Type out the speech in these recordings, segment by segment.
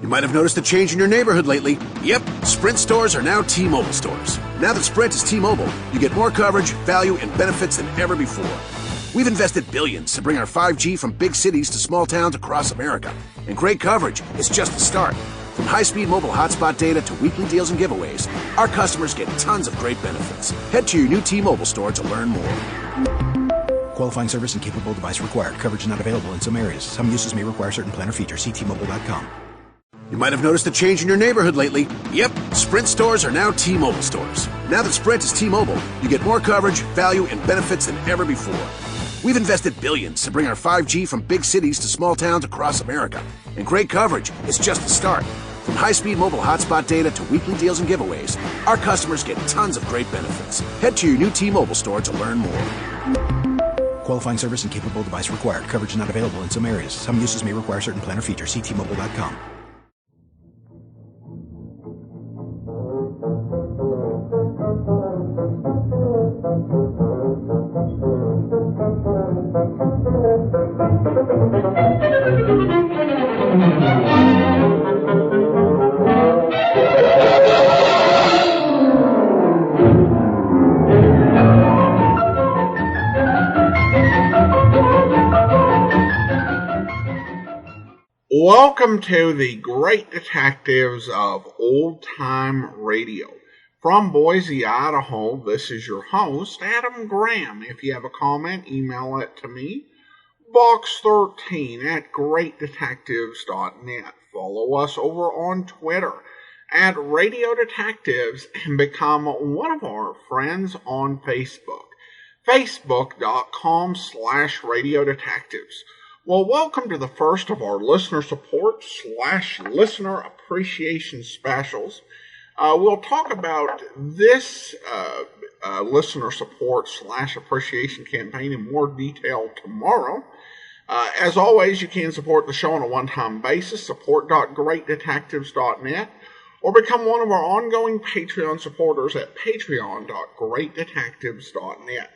You might have noticed a change in your neighborhood lately. Yep, Sprint stores are now T-Mobile stores. Now that Sprint is T-Mobile, you get more coverage, value, and benefits than ever before. We've invested billions to bring our 5G from big cities to small towns across America. And great coverage is just the start. From high-speed mobile hotspot data to weekly deals and giveaways, our customers get tons of great benefits. Head to your new T-Mobile store to learn more. Qualifying service and capable device required. Coverage not available in some areas. Some uses may require certain plan or features. See T-Mobile.com. You might have noticed a change in your neighborhood lately. Yep, Sprint stores are now T-Mobile stores. Now that Sprint is T-Mobile, you get more coverage, value, and benefits than ever before. We've invested billions to bring our 5G from big cities to small towns across America. And great coverage is just the start. From high-speed mobile hotspot data to weekly deals and giveaways, our customers get tons of great benefits. Head to your new T-Mobile store to learn more. Qualifying service and capable device required. Coverage not available in some areas. Some uses may require certain plan or features. See T-Mobile.com. Welcome to the Great Detectives of Old Time Radio. From Boise, Idaho, this is your host, Adam Graham. If you have a comment, email it to me, box13 at greatdetectives.net. Follow us over on Twitter at Radio Detectives and become one of our friends on Facebook, facebook.com/Radio Detectives. Well, welcome to the first of our listener support / listener appreciation specials. We'll talk about this listener support / appreciation campaign in more detail tomorrow. As always, you can support the show on a one-time basis, support.greatdetectives.net, or become one of our ongoing Patreon supporters at patreon.greatdetectives.net.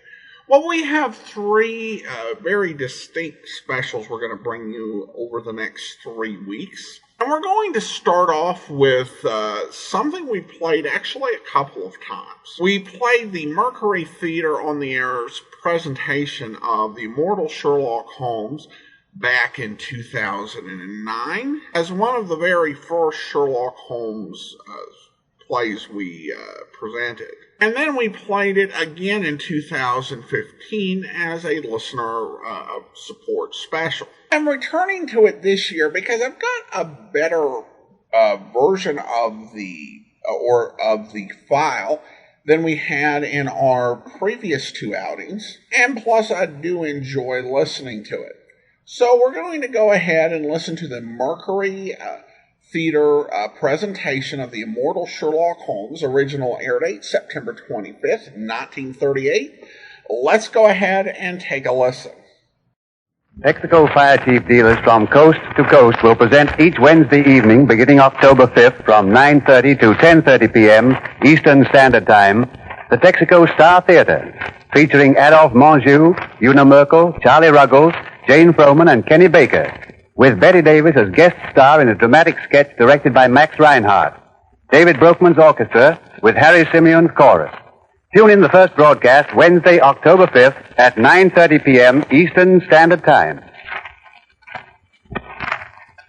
Well, we have three very distinct specials we're going to bring you over the next 3 weeks. And we're going to start off with something we played actually a couple of times. We played the Mercury Theater on the Air's presentation of the immortal Sherlock Holmes back in 2009 as one of the very first Sherlock Holmes plays we presented. And then we played it again in 2015 as a listener support special. I'm returning to it this year because I've got a better version of the file than we had in our previous two outings, and plus I do enjoy listening to it. So we're going to go ahead and listen to the Mercury Theater presentation of the immortal Sherlock Holmes. Original air date September 25th, 1938. Let's go ahead and take a listen. Texaco Fire Chief dealers from coast to coast will present each Wednesday evening beginning October 5th from 9:30 to 10:30 p.m. Eastern Standard Time, the Texaco Star Theater, featuring Adolphe Menjou, Una Merkel, Charlie Ruggles, Jane Froman, and Kenny Baker, with Betty Davis as guest star in a dramatic sketch directed by Max Reinhardt. David Broekman's orchestra with Harry Simeon's chorus. Tune in the first broadcast Wednesday, October 5th at 9:30 p.m. Eastern Standard Time.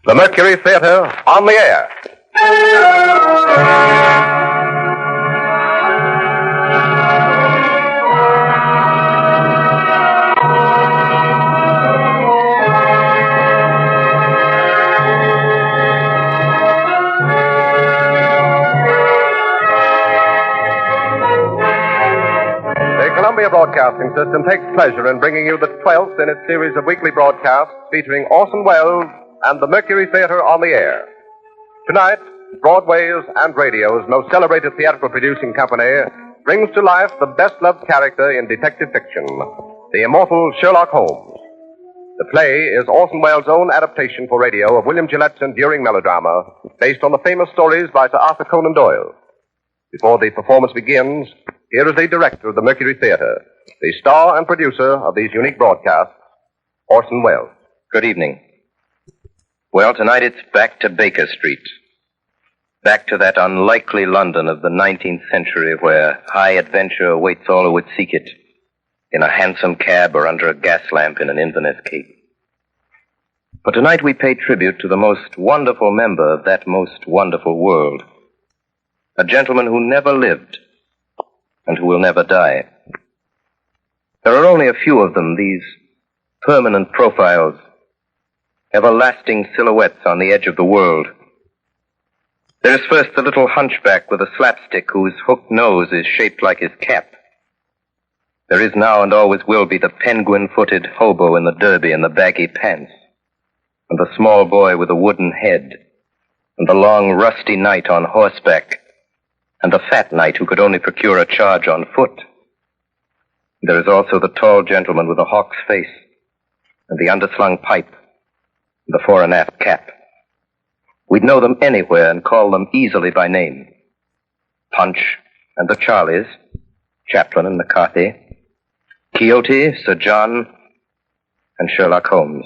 The Mercury Theater on the air. Columbia Broadcasting System takes pleasure in bringing you the 12th in its series of weekly broadcasts featuring Orson Welles and the Mercury Theater on the air. Tonight, Broadway's and radio's most celebrated theatrical producing company brings to life the best-loved character in detective fiction, the immortal Sherlock Holmes. The play is Orson Welles' own adaptation for radio of William Gillette's enduring melodrama based on the famous stories by Sir Arthur Conan Doyle. Before the performance begins, here is the director of the Mercury Theater, the star and producer of these unique broadcasts, Orson Welles. Good evening. Well, tonight it's back to Baker Street. Back to that unlikely London of the 19th century where high adventure awaits all who would seek it, in a hansom cab or under a gas lamp in an Inverness cape. But tonight we pay tribute to the most wonderful member of that most wonderful world. A gentleman who never lived and who will never die. There are only a few of them, these permanent profiles, everlasting silhouettes on the edge of the world. There is first the little hunchback with a slapstick whose hooked nose is shaped like his cap. There is now and always will be the penguin-footed hobo in the derby and the baggy pants, and the small boy with a wooden head, and the long rusty knight on horseback, and the fat knight who could only procure a charge on foot. There is also the tall gentleman with the hawk's face, and the underslung pipe, and the fore and aft cap. We'd know them anywhere and call them easily by name. Punch and the Charlies, Chaplin and McCarthy, Quixote, Sir John, and Sherlock Holmes.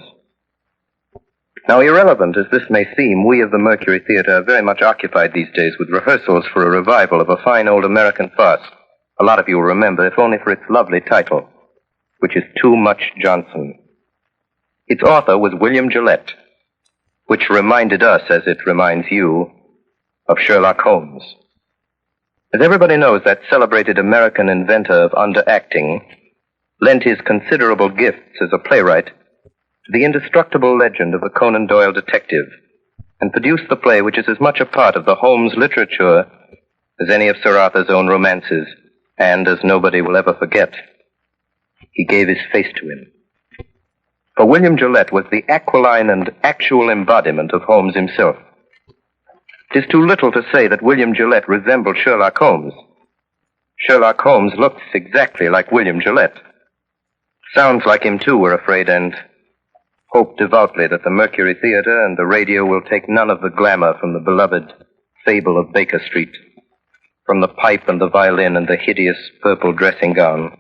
Now, irrelevant as this may seem, we of the Mercury Theater are very much occupied these days with rehearsals for a revival of a fine old American farce. A lot of you will remember, if only for its lovely title, which is Too Much Johnson. Its author was William Gillette, which reminded us, as it reminds you, of Sherlock Holmes. As everybody knows, that celebrated American inventor of underacting lent his considerable gifts as a playwright to the indestructible legend of the Conan Doyle detective, and produced the play which is as much a part of the Holmes literature as any of Sir Arthur's own romances, and, as nobody will ever forget, he gave his face to him. For William Gillette was the aquiline and actual embodiment of Holmes himself. It is too little to say that William Gillette resembled Sherlock Holmes. Sherlock Holmes looks exactly like William Gillette. Sounds like him, too, we're afraid, and hope devoutly that the Mercury Theater and the radio will take none of the glamour from the beloved fable of Baker Street, from the pipe and the violin and the hideous purple dressing gown,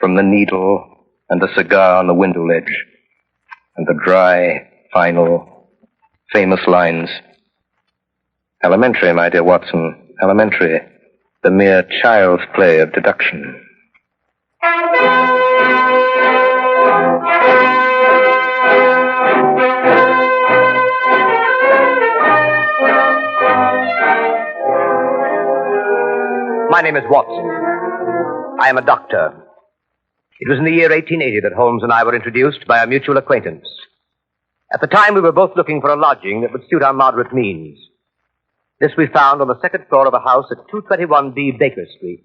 from the needle and the cigar on the window ledge, and the dry, final, famous lines. Elementary, my dear Watson, elementary, the mere child's play of deduction. My name is Watson. I am a doctor. It was in the year 1880 that Holmes and I were introduced by a mutual acquaintance. At the time, we were both looking for a lodging that would suit our moderate means. This we found on the second floor of a house at 221B Baker Street.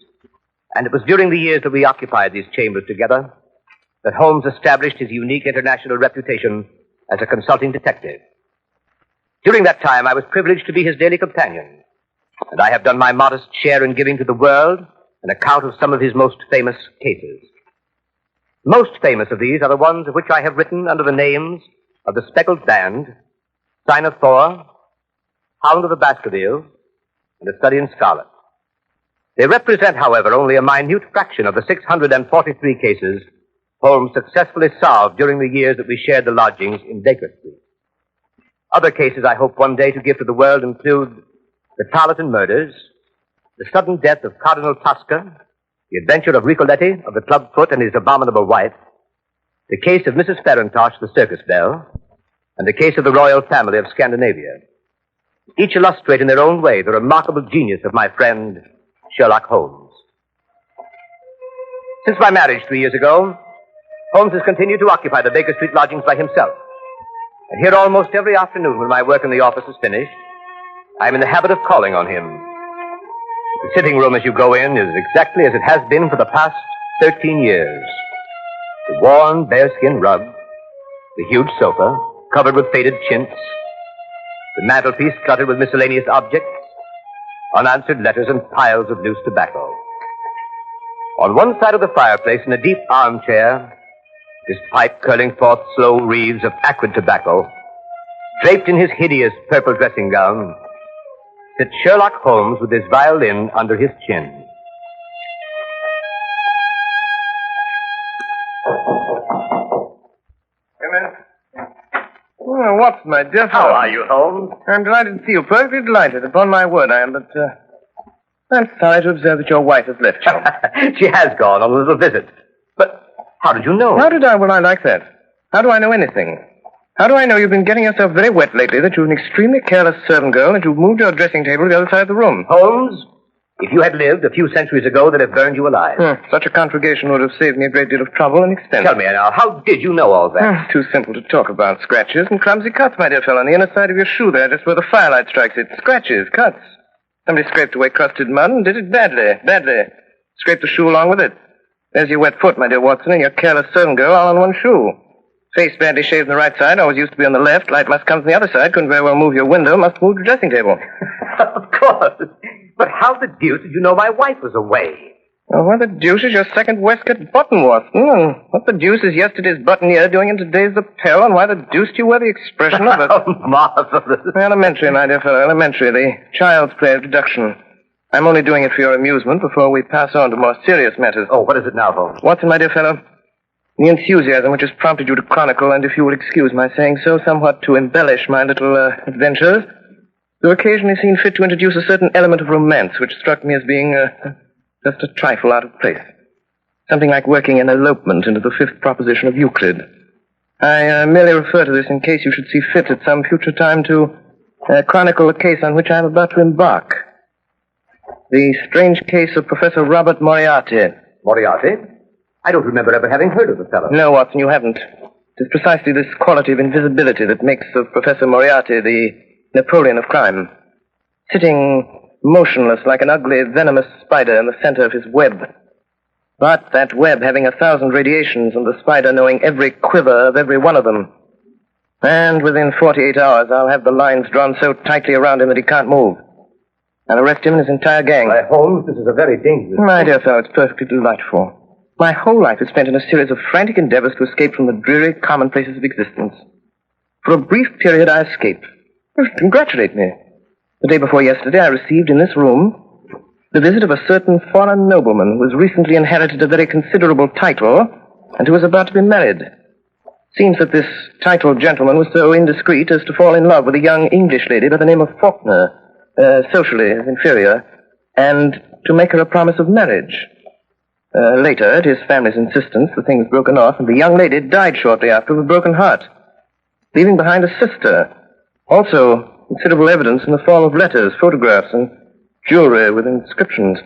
And it was during the years that we occupied these chambers together that Holmes established his unique international reputation as a consulting detective. During that time, I was privileged to be his daily companion, and I have done my modest share in giving to the world an account of some of his most famous cases. Most famous of these are the ones of which I have written under the names of The Speckled Band, Sign of Thor, Hound of the Baskervilles, and A Study in Scarlet. They represent, however, only a minute fraction of the 643 cases Holmes successfully solved during the years that we shared the lodgings in Baker Street. Other cases I hope one day to give to the world include the Tarleton murders, the sudden death of Cardinal Tosca, the adventure of Ricoletti, of the clubfoot and his abominable wife, the case of Mrs. Farintosh, the circus belle, and the case of the royal family of Scandinavia. Each illustrate in their own way the remarkable genius of my friend Sherlock Holmes. Since my marriage 3 years ago, Holmes has continued to occupy the Baker Street lodgings by himself. And here almost every afternoon when my work in the office is finished, I am in the habit of calling on him. The sitting room as you go in is exactly as it has been for the past 13 years. The worn bearskin rug, the huge sofa covered with faded chintz, the mantelpiece cluttered with miscellaneous objects, unanswered letters, and piles of loose tobacco. On one side of the fireplace, in a deep armchair, his pipe curling forth slow wreaths of acrid tobacco, draped in his hideous purple dressing gown, sits Sherlock Holmes with his violin under his chin. Come in. Well, Watson, my dear fellow. How are you, Holmes? I'm delighted to see you. Perfectly delighted. Upon my word, I am, but, I'm sorry to observe that your wife has left you. She has gone on a little visit. But how did you know? How did I? Well, I like that. How do I know anything? How do I know you've been getting yourself very wet lately, that you're an extremely careless servant girl, and you've moved your dressing table to the other side of the room? Holmes, if you had lived a few centuries ago, they'd have burned you alive. Such a conflagration would have saved me a great deal of trouble and expense. Tell me now, how did you know all that? Too simple to talk about. Scratches and clumsy cuts, my dear fellow, on the inner side of your shoe there, just where the firelight strikes it. Scratches, cuts. Somebody scraped away crusted mud and did it badly. Scraped the shoe along with it. There's your wet foot, my dear Watson, and your careless servant girl all on one shoe. Face badly shaved on the right side, always used to be on the left. Light must come from the other side. Couldn't very well move your window. Must move your dressing table. Of course. But how the deuce did you know my wife was away? Well, what the deuce is your second waistcoat button, Watson? And what the deuce is yesterday's buttonniere doing in today's lapel? And why the deuce do you wear the expression of it? Oh, marvelous. Elementary, my dear fellow, elementary. The child's play of deduction. I'm only doing it for your amusement before we pass on to more serious matters. Oh, what is it now, Holmes? Watson, my dear fellow, the enthusiasm which has prompted you to chronicle, and if you will excuse my saying so, somewhat to embellish my little adventures, you occasionally seen fit to introduce a certain element of romance which struck me as being just a trifle out of place. Something like working an elopement into the fifth proposition of Euclid. I merely refer to this in case you should see fit at some future time to chronicle a case on which I am about to embark. The strange case of Professor Robert Moriarty. Moriarty? I don't remember ever having heard of the fellow. No, Watson, you haven't. It is precisely this quality of invisibility that makes of Professor Moriarty the Napoleon of crime. Sitting motionless like an ugly, venomous spider in the center of his web. But that web having 1,000 radiations and the spider knowing every quiver of every one of them. And within 48 hours, I'll have the lines drawn so tightly around him that he can't move. I'll arrest him and his entire gang. Why, Holmes, this is a very dangerous... My dear fellow, it's perfectly delightful. My whole life is spent in a series of frantic endeavors to escape from the dreary commonplaces of existence. For a brief period, I escaped. Congratulate me. The day before yesterday, I received in this room the visit of a certain foreign nobleman who has recently inherited a very considerable title and who is about to be married. Seems that this titled gentleman was so indiscreet as to fall in love with a young English lady by the name of Faulkner, socially inferior, and to make her a promise of marriage. Later, at his family's insistence, the thing was broken off, and the young lady died shortly after of a broken heart, leaving behind a sister. Also, considerable evidence in the form of letters, photographs, and jewelry with inscriptions.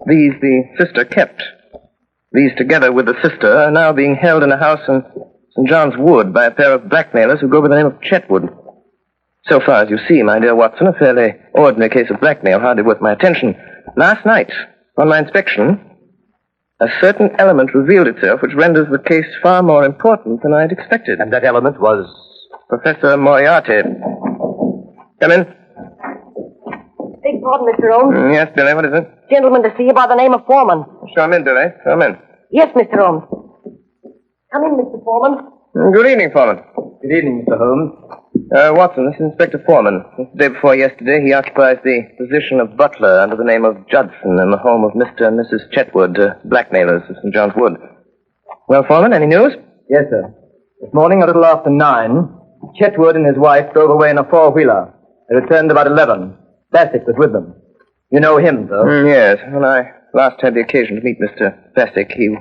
These the sister kept. These, together with the sister, are now being held in a house in St. John's Wood by a pair of blackmailers who go by the name of Chetwood. So far as you see, my dear Watson, a fairly ordinary case of blackmail, hardly worth my attention. Last night, on my inspection, a certain element revealed itself which renders the case far more important than I had expected. And that element was... Professor Moriarty. Come in. Beg pardon, Mr. Holmes. Yes, Billy, what is it? Gentleman to see you by the name of Foreman. Show him in, Billy. Show him in. Yes, Mr. Holmes. Come in, Mr. Foreman. Good evening, Foreman. Good evening, Mr. Holmes. Watson, this is Inspector Foreman. Since the day before yesterday, he occupies the position of butler under the name of Judson in the home of Mr. and Mrs. Chetwood, blackmailers of St. John's Wood. Well, Foreman, any news? Yes, sir. This morning, a little after 9, Chetwood and his wife drove away in a four-wheeler. They returned about 11. Bassett was with them. You know him, sir? Yes. When I last had the occasion to meet Mr. Bassett, he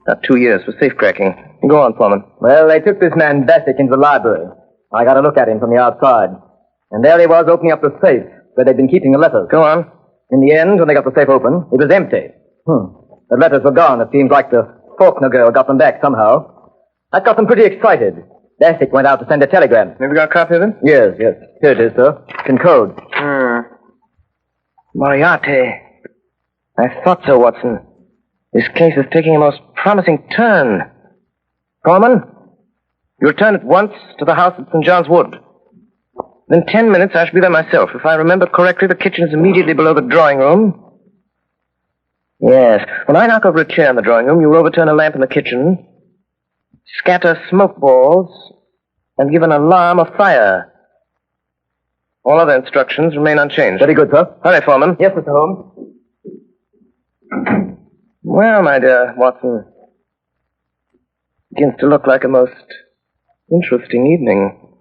got 2 years for safecracking. Go on, Foreman. Well, they took this man Bassett into the library. I got a look at him from the outside. And there he was opening up the safe where they'd been keeping the letters. Go on. In the end, when they got the safe open, it was empty. The letters were gone. It seems like the Faulkner girl got them back somehow. That got them pretty excited. Bassett went out to send a telegram. Have you got a copy of it? Yes. Here it is, sir. It's in code. Moriarty. I thought so, Watson. This case is taking a most promising turn. Foreman, you return at once to the house at St. John's Wood. Within 10 minutes, I shall be there myself. If I remember correctly, the kitchen is immediately below the drawing room. Yes. When I knock over a chair in the drawing room, you overturn a lamp in the kitchen, scatter smoke balls, and give an alarm of fire. All other instructions remain unchanged. Very good, sir. Hurry, Foreman. Yes, Mr. Holmes. Well, my dear Watson, begins to look like a most interesting evening.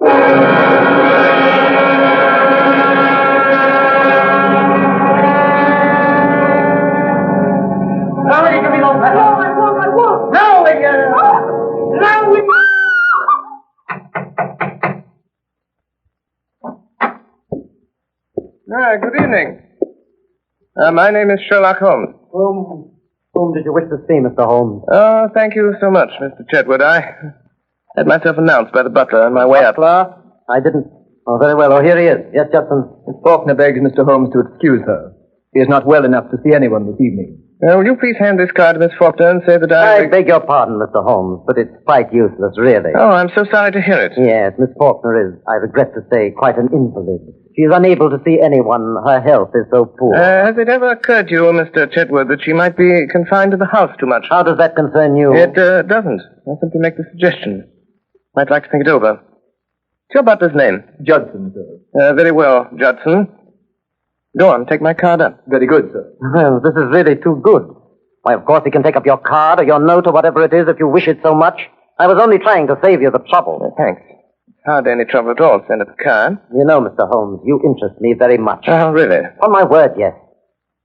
Good evening. My name is Sherlock Holmes. Whom did you wish to see, Mr. Holmes? Oh, thank you so much, Mr. Chetwood. I had myself announced by the butler on my way up. Butler? I didn't. Oh, very well. Oh, here he is. Yes, Judson. Miss Faulkner begs Mr. Holmes to excuse her. She is not well enough to see anyone this evening. Will you please hand this card to Miss Faulkner and say that I beg your pardon, Mr. Holmes, but it's quite useless, really. Oh, I'm so sorry to hear it. Yes, Miss Faulkner is, I regret to say, quite an invalid. She is unable to see anyone. Her health is so poor. Has it ever occurred to you, Mr. Chetwood, that she might be confined to the house too much? How does that concern you? It doesn't. I simply make the suggestion. Might like to think it over. What's your butler's name? Judson, sir. Very well, Judson. Go on, take my card up. Very good, sir. Well, this is really too good. Why, of course, he can take up your card or your note or whatever it is if you wish it so much. I was only trying to save you the trouble. Thanks. Hardly any trouble at all, send up the card. You know, Mr. Holmes, you interest me very much. Oh, really? On my word, yes.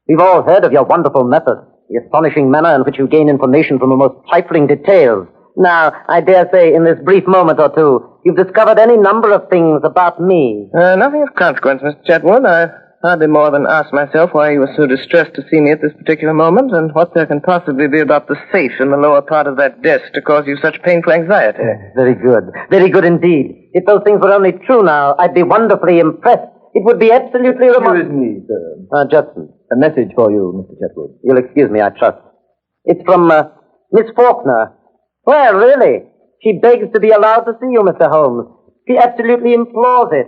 We've all heard of your wonderful method, the astonishing manner in which you gain information from the most trifling details. Now, I dare say, in this brief moment or two, you've discovered any number of things about me. Nothing of consequence, Mr. Chetwood. I hardly more than asked myself why you were so distressed to see me at this particular moment, and what there can possibly be about the safe in the lower part of that desk to cause you such painful anxiety. Very good. Very good indeed. If those things were only true now, I'd be wonderfully impressed. It would be absolutely remarkable. Excuse me, sir. Judson. A message for you, Mr. Chetwood. You'll excuse me, I trust. It's from, Miss Faulkner. Well, really. She begs to be allowed to see you, Mr. Holmes. She absolutely implores it.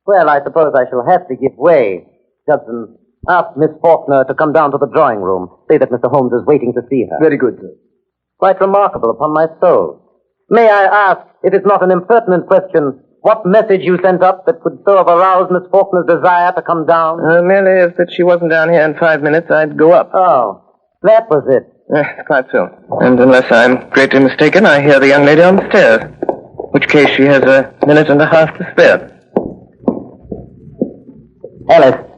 Well, I suppose I shall have to give way. Judson, ask Miss Faulkner to come down to the drawing room. Say that Mr. Holmes is waiting to see her. Very good, sir. Quite remarkable, upon my soul. May I ask, if it's not an impertinent question, what message you sent up that could so have aroused Miss Faulkner's desire to come down? Merely if that she wasn't down here in 5 minutes, I'd go up. Oh, that was it. Quite so. And unless I'm greatly mistaken, I hear the young lady on the stairs. In which case she has a minute and a half to spare. Alice,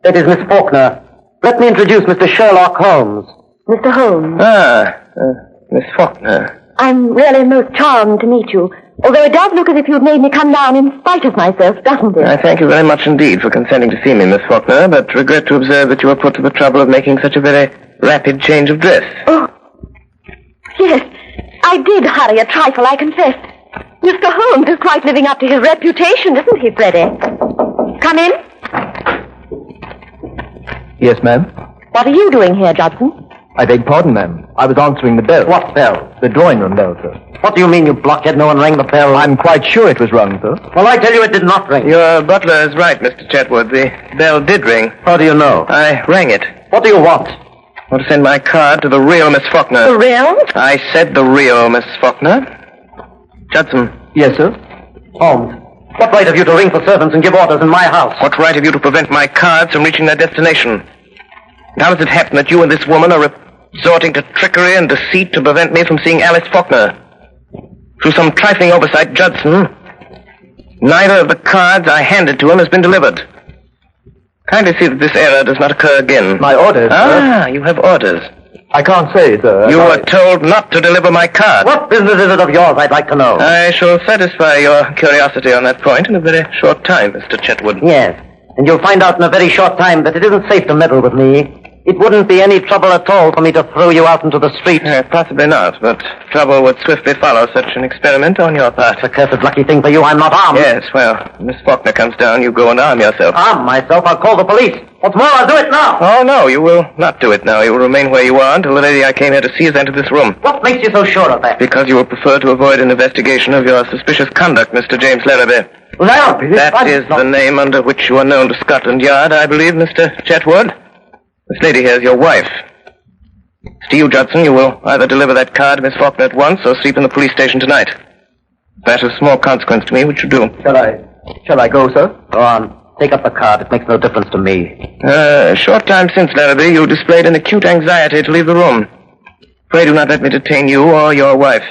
it is Miss Faulkner. Let me introduce Mr. Sherlock Holmes. Mr. Holmes. Miss Faulkner. I'm really most charmed to meet you. Although it does look as if you've made me come down in spite of myself, doesn't it? I thank you very much indeed for consenting to see me, Miss Faulkner, but regret to observe that you were put to the trouble of making such a very rapid change of dress. Oh, yes. I did hurry a trifle, I confess. Mr. Holmes is quite living up to his reputation, isn't he, Freddie? Come in. Yes, ma'am. What are you doing here, Judson? I beg pardon, ma'am. I was answering the bell. What bell? The drawing room bell, sir. What do you mean, you blockhead? No one rang the bell? I'm quite sure it was rung, sir. Well, I tell you it did not ring. Your butler is right, Mr. Chetwood. The bell did ring. How do you know? I rang it. What do you want? I want to send my card to the real Miss Faulkner. The real? I said the real Miss Faulkner. Judson. Yes, sir. Holmes, what right have you to ring for servants and give orders in my house? What right have you to prevent my cards from reaching their destination? And how does it happen that you and this woman are resorting to trickery and deceit to prevent me from seeing Alice Faulkner? Through some trifling oversight, Judson, neither of the cards I handed to him has been delivered. Kindly see that this error does not occur again. My orders, sir? You have orders. I can't say, sir. You were told not to deliver my card. What business is it of yours, I'd like to know? I shall satisfy your curiosity on that point in a very short time, Mr. Chetwood. Yes, and you'll find out in a very short time that it isn't safe to meddle with me. It wouldn't be any trouble at all for me to throw you out into the street. Possibly not, but trouble would swiftly follow such an experiment on your part. It's a cursed lucky thing for you I'm not armed. Yes, well, Miss Faulkner comes down, you go and arm yourself. Arm myself? I'll call the police. What's more, I'll do it now. Oh, no, you will not do it now. You will remain where you are until the lady I came here to see has entered this room. What makes you so sure of that? Because you will prefer to avoid an investigation of your suspicious conduct, Mr. James Larrabee. Larrabee? That is the name under which you are known to Scotland Yard, I believe, Mr. Chetwood. This lady here is your wife. It's to you, Judson. You will either deliver that card to Miss Faulkner at once or sleep in the police station tonight. That is of small consequence to me, which you do. Shall I go, sir? Go on. Take up the card. It makes no difference to me. A short time since, Larrabee, you displayed an acute anxiety to leave the room. Pray do not let me detain you or your wife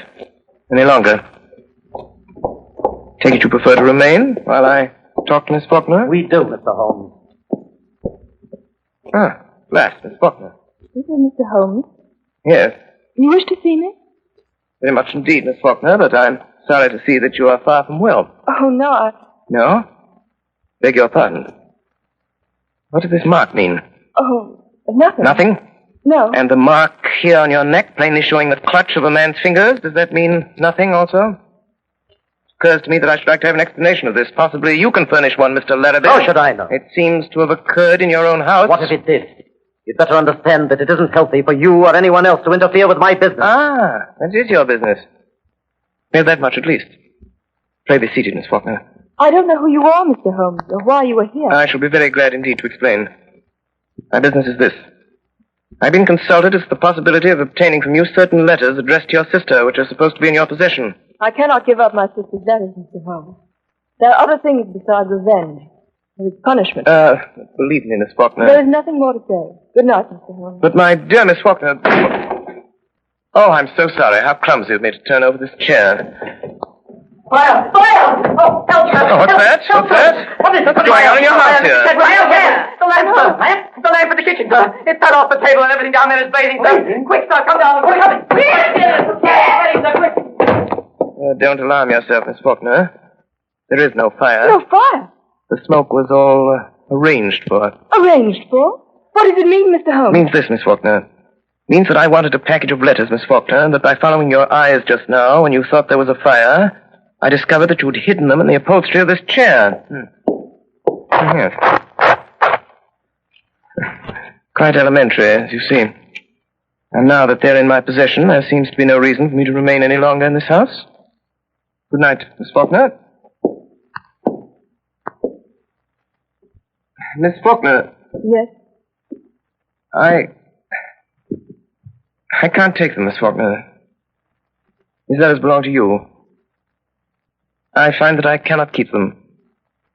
any longer. Take it you prefer to remain while I talk to Miss Faulkner? We do, Mr. Holmes. Ah, last, Miss Faulkner. This is Mr. Holmes. Yes, You wish to see me? very much indeed, Miss Faulkner, but I'm sorry to see that you are far from well. Oh, no. No? Beg your pardon. What does this mark mean? Oh, nothing. Nothing? No. And the mark here on your neck, plainly showing the clutch of a man's fingers, does that mean nothing also? It occurs to me that I should like to have an explanation of this. Possibly you can furnish one, Mr. Larrabee. How should I know? It seems to have occurred in your own house. What if it did? You'd better understand that it isn't healthy for you or anyone else to interfere with my business. Ah, that is your business. Well, that much at least. Pray be seated, Miss Faulkner. I don't know who you are, Mr. Holmes, or why you are here. I shall be very glad indeed to explain. My business is this. I've been consulted as to the possibility of obtaining from you certain letters addressed to your sister, which are supposed to be in your possession. I cannot give up my sister's letters, Mr. Holmes. There are other things besides revenge. There is punishment. Believe me, Miss Faulkner. There is nothing more to say. Good night, Mr. Holmes. But my dear Miss Faulkner... Oh, I'm so sorry. How clumsy of me to turn over this chair. Fire! Fire! Oh, help me! Oh, what's that? What's that? What is What's going on in your house here? The lamp, sir. The lamp for the kitchen, sir. It's cut off the table and everything down there is blazing, sir. Quick, sir, come down. We're coming. Don't alarm yourself, Miss Faulkner. There is no fire. No fire. The smoke was all arranged for. Arranged for? What does it mean, Mr. Holmes? Means this, Miss Faulkner. Means that I wanted a package of letters, Miss Faulkner, and that by following your eyes just now, when you thought there was a fire, I discovered that you had hidden them in the upholstery of this chair. Yes. Quite elementary, as you see. And now that they're in my possession, there seems to be no reason for me to remain any longer in this house. Good night, Miss Faulkner. Miss Faulkner. Yes? I can't take them, Miss Faulkner. These letters belong to you. I find that I cannot keep them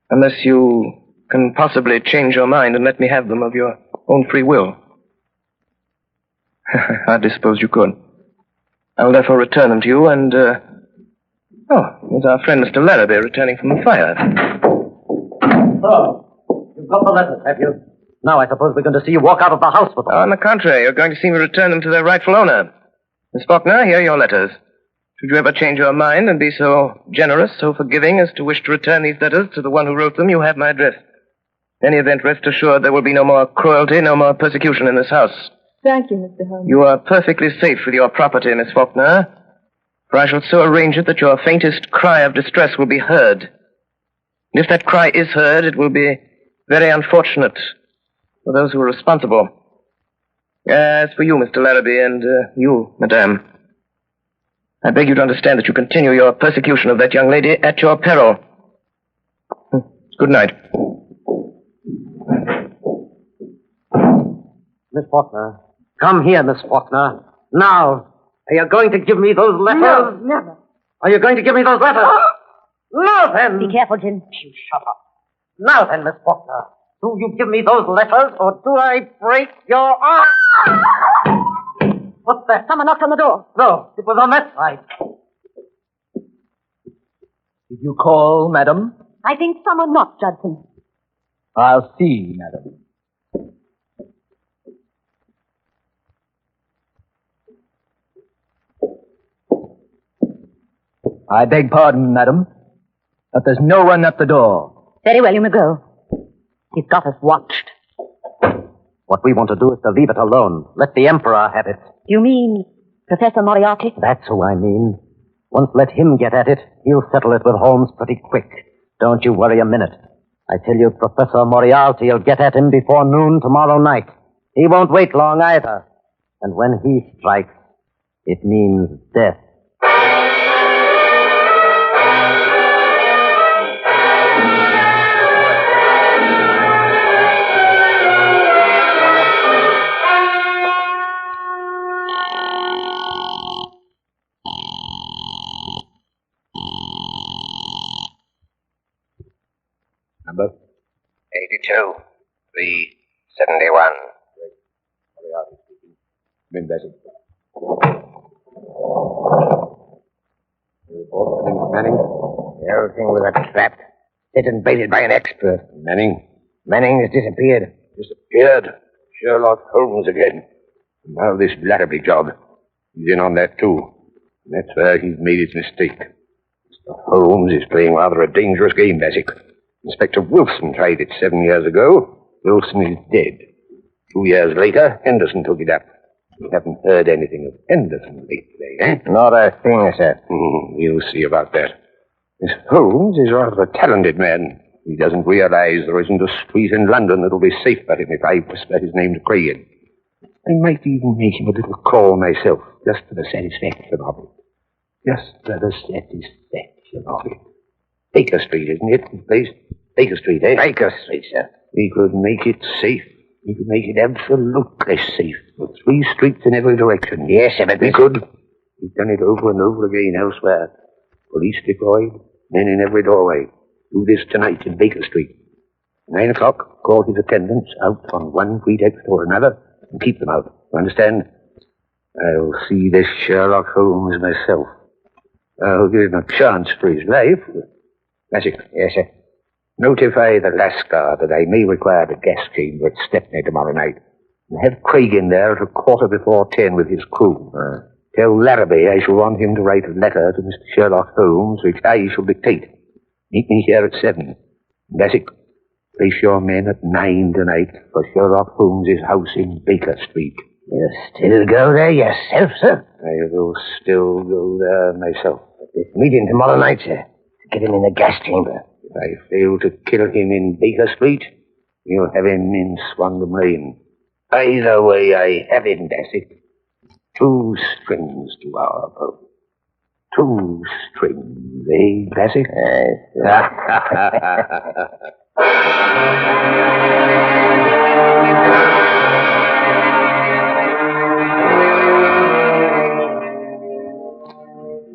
unless you can possibly change your mind and let me have them of your own free will. I hardly suppose you could. I will therefore return them to you and, here's our friend Mr. Larrabee returning from the fire. So, you've got the letters, have you? Now I suppose we're going to see you walk out of the house with them. On the contrary, you're going to see me return them to their rightful owner. Miss Faulkner, here are your letters. Should you ever change your mind and be so generous, so forgiving as to wish to return these letters to the one who wrote them, you have my address. In any event, rest assured there will be no more cruelty, no more persecution in this house. Thank you, Mr. Holmes. You are perfectly safe with your property, Miss Faulkner, for I shall so arrange it that your faintest cry of distress will be heard. And if that cry is heard, it will be very unfortunate for those who are responsible. As for you, Mr. Larrabee, and you, madame, I beg you to understand that you continue your persecution of that young lady at your peril. Good night. Miss Faulkner. Come here, Miss Faulkner. Now. Are you going to give me those letters? No, never. Are you going to give me those letters? Now then. Be careful, Jim. You shut up. Now then, Miss Faulkner. Do you give me those letters, or do I break your arm? What's that? Someone knocked on the door. No, it was on that side. Did you call, madam? I think someone knocked, Judson. I'll see, madam. I beg pardon, madam, but there's no one at the door. Very well, you may go. He's got us watched. What we want to do is to leave it alone. Let the Emperor have it. You mean Professor Moriarty? That's who I mean. Once let him get at it, he'll settle it with Holmes pretty quick. Don't you worry a minute. I tell you, Professor Moriarty will get at him before noon tomorrow night. He won't wait long either. And when he strikes, it means death. Number? 82, 371. Moriarty speaking. Ring Bessie. Manning? The whole thing was a trap. Set and baited by an expert. Manning? Manning has disappeared. Disappeared? Sherlock Holmes again. Now this Larrabee job. He's in on that, too. That's where he's made his mistake. Mr. Holmes is playing rather a dangerous game, Bassett. Inspector Wilson tried it 7 years ago. Wilson is dead. 2 years later, Henderson took it up. We haven't heard anything of Henderson lately, eh? Not a thing, sir. You'll see about that. This Holmes is rather a talented man. He doesn't realize there isn't a street in London that'll be safe for him if I whisper his name to Craig. I might even make him a little call myself, just for the satisfaction of it. Just for the satisfaction of it. Baker Street, isn't it? His place? Baker Street, eh? Baker Street, sir. We could make it safe. We could make it absolutely safe. With 3 streets in every direction. Yes, sir, but we could. We've done it over and over again elsewhere. Police deployed, men in every doorway. Do this tonight in Baker Street. 9 o'clock, call his attendants out on one pretext or another and keep them out. You understand? I'll see this Sherlock Holmes myself. I'll give him a chance for his life. That's it. Yes, sir. Notify the Lascar that I may require the gas chamber at Stepney tomorrow night. And have Craig in there at 10:15 with his crew. Tell Larrabee I shall want him to write a letter to Mr. Sherlock Holmes, which I shall dictate. Meet me here at 7. That's it. Place your men at 9 tonight for Sherlock Holmes' house in Baker Street. You'll still go there yourself, sir? I will still go there myself. This meeting tomorrow night, sir, to get him in the gas chamber. If I fail to kill him in Baker Street, you'll have him in Swan Lane. Either way, I have him, Bassett. 2 strings to our bow. 2 strings, eh, Bassett?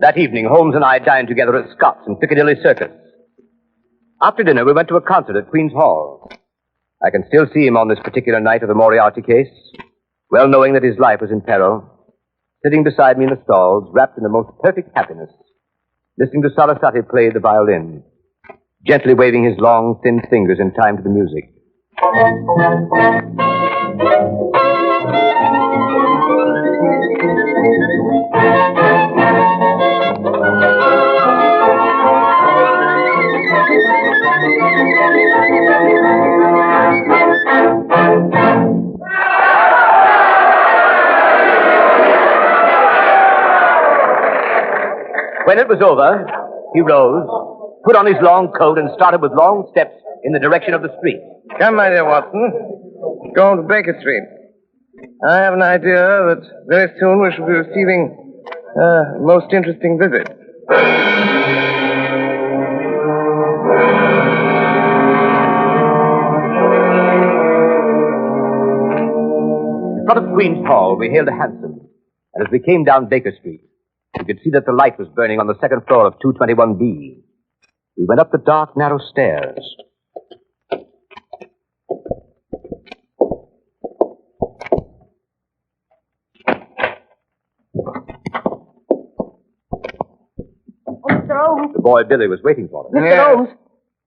That evening, Holmes and I dined together at Scott's in Piccadilly Circus. After dinner, we went to a concert at Queen's Hall. I can still see him on this particular night of the Moriarty case, well knowing that his life was in peril, sitting beside me in the stalls, wrapped in the most perfect happiness, listening to Sarasate play the violin, gently waving his long, thin fingers in time to the music. When it was over, he rose, put on his long coat, and started with long steps in the direction of the street. Come, my dear Watson. Go on to Baker Street. I have an idea that very soon we shall be receiving a most interesting visit. In front of Queen's Hall, we hailed a hansom, and as we came down Baker Street, we could see that the light was burning on the second floor of 221B. We went up the dark, narrow stairs. Mr. Holmes. The boy Billy was waiting for us. Mr. Yes. Holmes.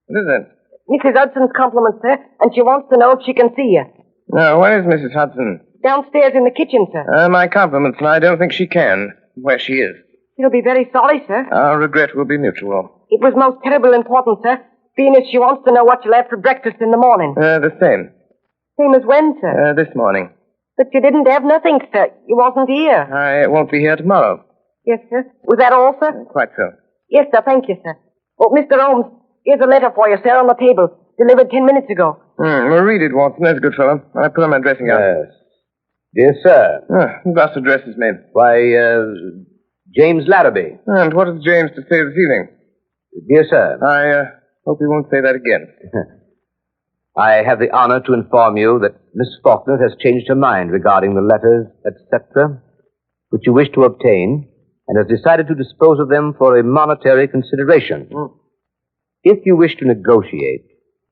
What is it? Mrs. Hudson's compliments, sir, and she wants to know if she can see you. No, where is Mrs. Hudson? Downstairs in the kitchen, sir. My compliments, and I don't think she can. Where she is. She'll be very sorry, sir. Our regret will be mutual. It was most terrible important, sir, being as she wants to know what you'll have for breakfast in the morning. The same. Same as when, sir? This morning. But you didn't have nothing, sir. You wasn't here. I won't be here tomorrow. Yes, sir. Was that all, sir? Quite so. Yes, sir. Thank you, sir. Oh, Mr. Holmes, here's a letter for you, sir, on the table. Delivered 10 minutes ago. Well, read it, Watson. There's a good fellow. I put on my dressing gown. Yes. Dear sir. Who thus addresses me? Why, James Larrabee. And what has James to say this evening? Dear sir. I hope he won't say that again. I have the honor to inform you that Miss Faulkner has changed her mind regarding the letters, etc., which you wish to obtain, and has decided to dispose of them for a monetary consideration. If you wish to negotiate,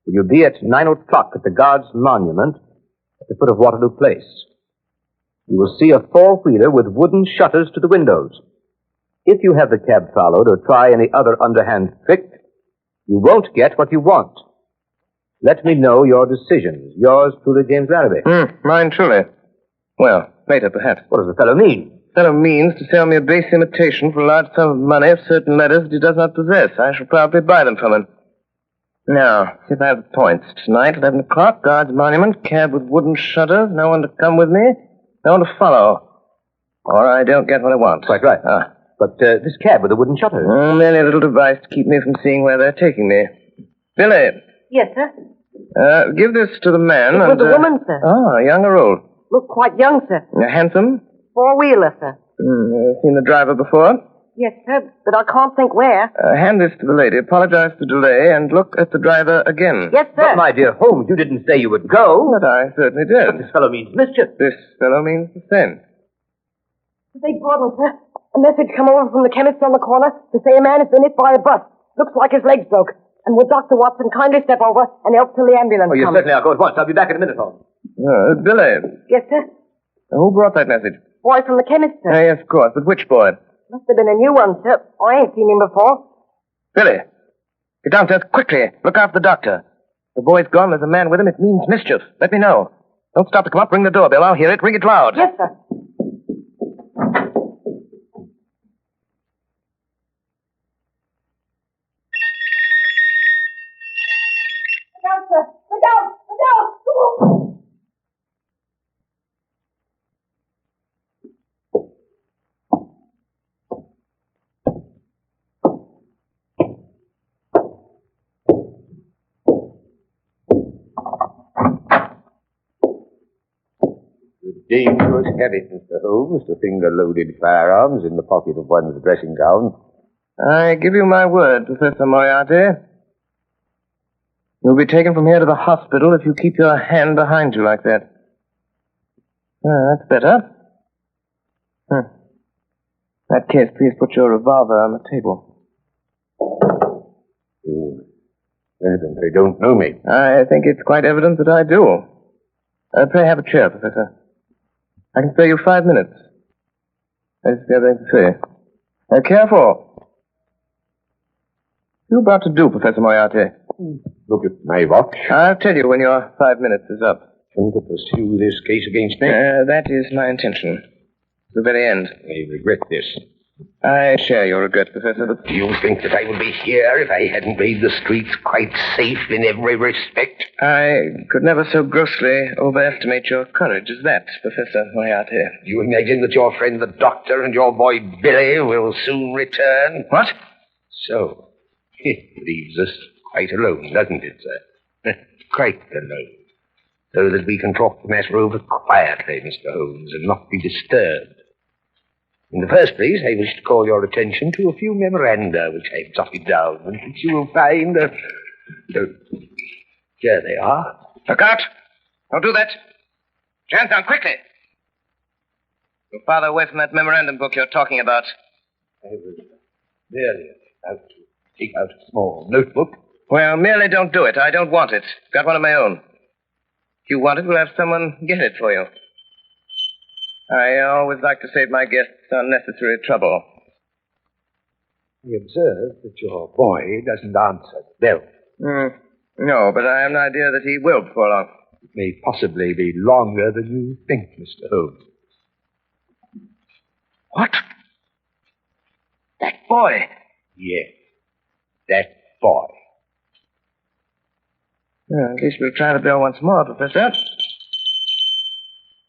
will you be at 9 o'clock at the Guards' Monument at the foot of Waterloo Place? You will see a four-wheeler with wooden shutters to the windows. if you have the cab followed or try any other underhand trick, you won't get what you want. Let me know your decisions. Yours truly, James Larrabee. Mine truly. Well, later, perhaps. What does the fellow mean? The fellow means to sell me a base imitation for a large sum of money of certain letters that he does not possess. I shall probably buy them from him. Now, see if I have the points. Tonight, 11 o'clock, Guards Monument, cab with wooden shutters, no one to come with me, no one to follow. Or I don't get what I want. Quite right. But this cab with the wooden shutters. Merely a little device to keep me from seeing where they're taking me. Billy. Yes, sir. Give this to the man. It was a woman, sir. Oh, young or old? Look quite young, sir. Handsome? Four-wheeler, sir. Seen the driver before? Yes, sir, but I can't think where. Hand this to the lady, apologize for the delay, and look at the driver again. Yes, sir. But, my dear Holmes, you didn't say you would go. But I certainly did. But this fellow means mischief. This fellow means the same. Beg pardon, sir. A message come over from the chemist on the corner to say a man has been hit by a bus. Looks like his legs broke. And would Dr. Watson kindly step over and help till the ambulance Oh, yes, comes? certainly. I'll go at once. I'll be back in a minute, Holmes. Billy. Yes, sir. Who brought that message? Boy from the chemist, sir. Yes, of course. But which boy? Must have been a new one, sir. I ain't seen him before. Billy. Get downstairs quickly. Look after the doctor. The boy's gone. There's a man with him. It means mischief. Let me know. Don't stop to come up. Ring the doorbell. I'll hear it. Ring it loud. Yes, sir. Look out, sir. Look out. Look out. Dangerous habit, Mr. Holmes, to finger loaded firearms in the pocket of one's dressing gown. I give you my word, Professor Moriarty. You'll be taken from here to the hospital if you keep your hand behind you like that. That's better. In that case, please put your revolver on the table. You evidently don't know me. I think it's quite evident that I do. Pray have a chair, Professor. I can spare you 5 minutes. I just got to say. Careful. What are you about to do, Professor Moriarty? Look at my watch. I'll tell you when your 5 minutes is up. Going to pursue this case against me? That is my intention. To the very end. I regret this. I share your regret, Professor, but... Do you think that I would be here if I hadn't made the streets quite safe in every respect? I could never so grossly overestimate your courage as that, Professor Moriarty. Do you imagine that your friend the doctor and your boy Billy will soon return? What? So, it leaves us quite alone, doesn't it, sir? Quite alone. So that we can talk the matter over quietly, Mr. Holmes, and not be disturbed. In the first place, I wish to call your attention to a few memoranda which I've jotted down, and which you will find... here they are. Look out! Don't do that. Hands down, quickly! Move farther away from that memorandum book you're talking about. I was merely about to take out a small notebook. Well, merely don't do it. I don't want it. Got one of my own. If you want it, we'll have someone get it for you. I always like to save my guests unnecessary trouble. I observe that your boy doesn't answer the bell. No, but I have an idea that he will before long. It may possibly be longer than you think, Mr. Holmes. What? That boy? Yes, that boy. At least we'll try the bell once more, Professor.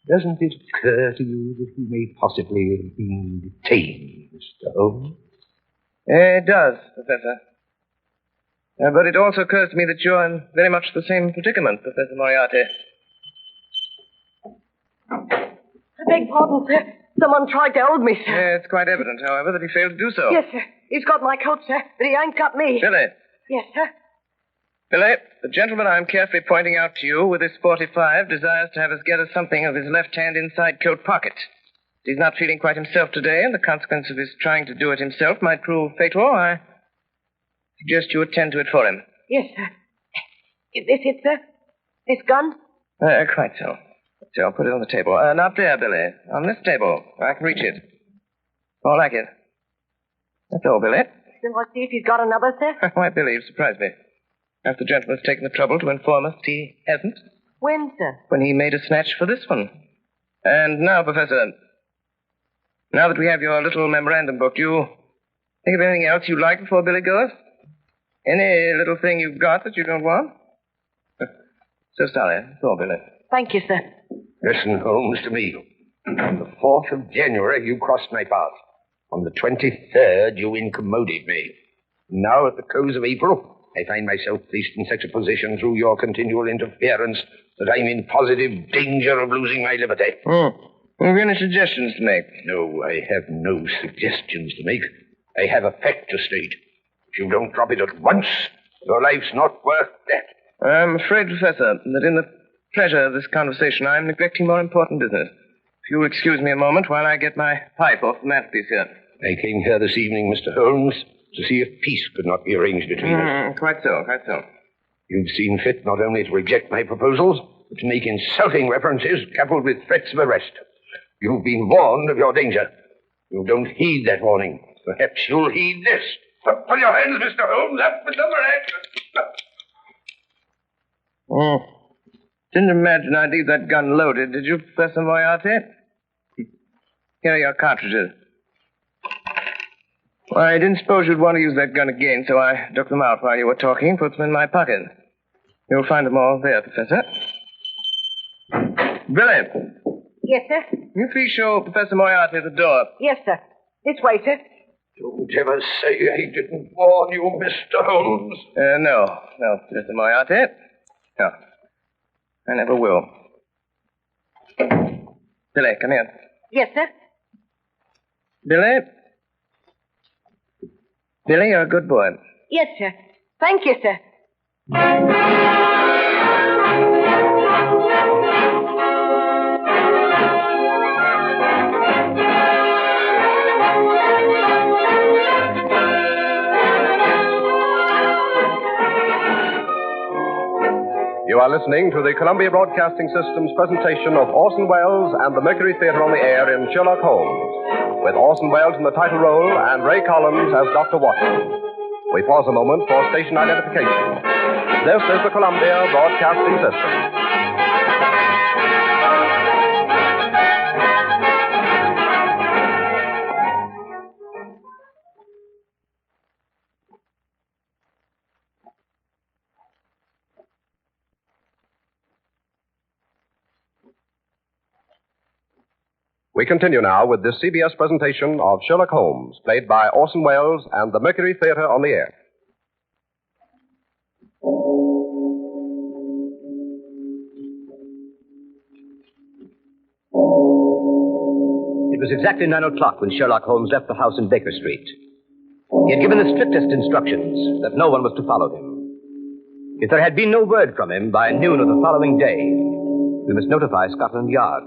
Doesn't it occur to you that he may possibly have been detained, Mr. Holmes? It does, Professor. But it also occurs to me that you're in very much the same predicament, Professor Moriarty. I beg pardon, sir. Someone tried to hold me, sir. It's quite evident, however, that he failed to do so. Yes, sir. He's got my coat, sir, but he ain't got me. Billy. Yes, sir. Billy, the gentleman I'm carefully pointing out to you with this 45 desires to have us gather something of his left hand inside coat pocket. He's not feeling quite himself today, and the consequence of his trying to do it himself might prove fatal. I suggest you attend to it for him. Yes, sir. Is this it, sir? This gun? Quite so. So I'll put it on the table. Not there, Billy. On this table. I can reach it. More like it. That's all, Billy. Still, let's see if he's got another, sir. Why, Billy, you've surprised me. As the gentleman's taken the trouble to inform us that he hasn't. When, sir? When he made a snatch for this one. And now, Professor, now that we have your little memorandum book, do you think of anything else you'd like before Billy goes? Any little thing you've got that you don't want? So sorry. That's all, Billy. Thank you, sir. Listen, Holmes, to me. On the 4th of January, you crossed my path. On the 23rd, you incommoded me. Now, at the close of April, I find myself placed in such a position through your continual interference that I'm in positive danger of losing my liberty. Have you any suggestions to make? No, I have no suggestions to make. I have a fact to state. If you don't drop it at once, your life's not worth that. I'm afraid, Professor, that in the pleasure of this conversation, I'm neglecting more important business. If you'll excuse me a moment while I get my pipe off the mantelpiece here. I came here this evening, Mr. Holmes, to see if peace could not be arranged between us. Quite so, quite so. You've seen fit not only to reject my proposals, but to make insulting references coupled with threats of arrest. You've been warned of your danger. You don't heed that warning. Perhaps you'll heed this. Up with your hands, Mr. Holmes. Up with your hands. Didn't imagine I'd leave that gun loaded, did you, Professor Moriarty? Here are your cartridges. Well, I didn't suppose you'd want to use that gun again, so I took them out while you were talking, put them in my pocket. You'll find them all there, Professor. Billy, Yes, sir. you please show Professor Moriarty the door. Yes, sir. This way, sir. Don't ever say I didn't warn you, Mr. Holmes. No, Professor Moriarty. No, I never will. Billy, come here. Yes, sir. Billy? Billy, you're a good boy. Yes, sir. Thank you, sir. You are listening to the Columbia Broadcasting System's presentation of Orson Welles and the Mercury Theater on the Air in Sherlock Holmes, with Orson Welles in the title role and Ray Collins as Dr. Watson. We pause a moment for station identification. This is the Columbia Broadcasting System. We continue now with this CBS presentation of Sherlock Holmes, played by Orson Welles and the Mercury Theater on the Air. It was exactly 9 o'clock when Sherlock Holmes left the house in Baker Street. He had given the strictest instructions that no one was to follow him. If there had been no word from him by noon of the following day, we must notify Scotland Yard.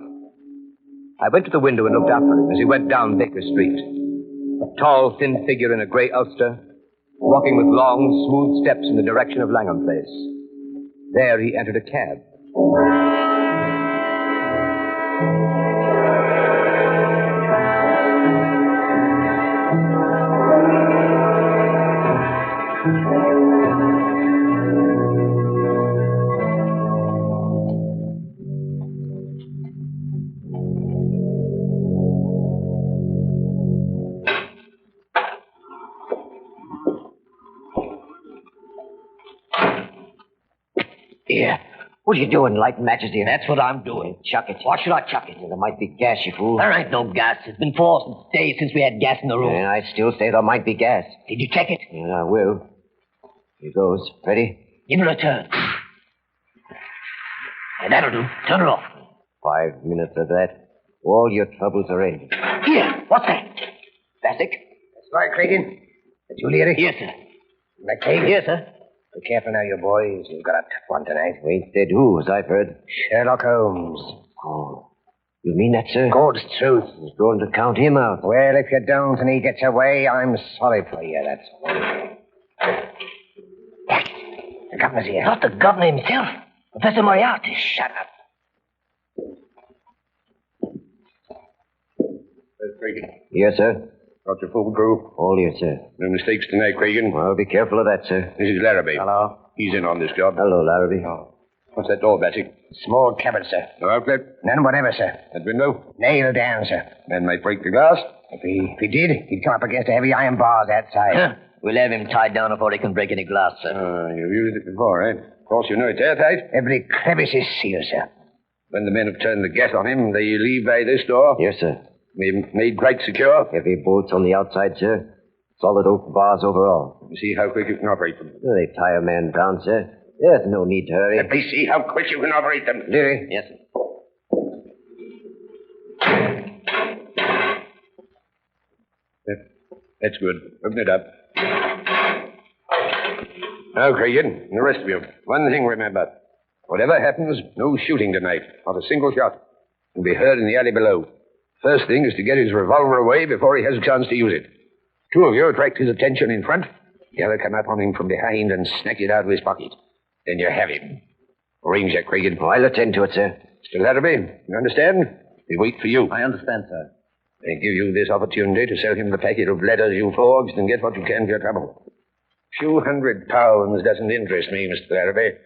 I went to the window and looked after him as he went down Baker Street. A tall, thin figure in a gray ulster, walking with long, smooth steps in the direction of Langham Place. There he entered a cab. Here. What are you doing, lighting matches here? That's what I'm doing. Chuck it. Why should I chuck it? There might be gas, you fool. There ain't no gas. It's been 4 days since we had gas in the room. And I still say there might be gas. Did you check it? Yeah, I will. Here goes. Ready? Give it a turn. And that'll do. Turn it off. 5 minutes of that. All your troubles are ended. Here. What's that? Bassick? That's right, Clayton. Did you hear it? Yes, sir. McCabe? Yes, sir. Be careful now, you boys. You've got a tough one tonight. Ain't dead who, as I've heard. Sherlock Holmes. Oh. You mean that, sir? God's truth. He's going to count him out. Well, if you don't and he gets away, I'm sorry for you, that's all. Back. The governor's here. Not the governor himself. Professor Moriarty. Shut up. Yes, sir. Got your full crew? All here, sir. No mistakes tonight, Cregan. Well, be careful of that, sir. This is Larrabee. Hello. He's in on this job. Hello, Larrabee. Oh. What's that door, Betsy? Small cupboard, sir. No outlet? None whatever, sir. That window? Nailed down, sir. Man might break the glass. If he did, he'd come up against the heavy iron bars outside. Huh. We'll have him tied down before he can break any glass, sir. You've used it before, eh? Of course, you know it's airtight. Every crevice is sealed, sir. When the men have turned the gas on him, they leave by this door? Yes, sir. Made quite secure? Heavy bolts on the outside, sir. Solid oak bars overall. You see how quick you can operate them. They tie a man down, sir. There's no need to hurry. Let me see how quick you can operate them. Leary? Yes, sir. That's good. Open it up. Now, Cregan, and the rest of you, one thing remember. Whatever happens, no shooting tonight. Not a single shot. Will be heard in the alley below. First thing is to get his revolver away before he has a chance to use it. Two of you attract his attention in front. The other come up on him from behind and snatch it out of his pocket. Then you have him. Arrange that, Cregan. Oh, I'll attend to it, sir. Mr. Larrabee, you understand? We wait for you. I understand, sir. They give you this opportunity to sell him the packet of letters you forged and get what you can for your trouble. £200 doesn't interest me, Mr. Larrabee.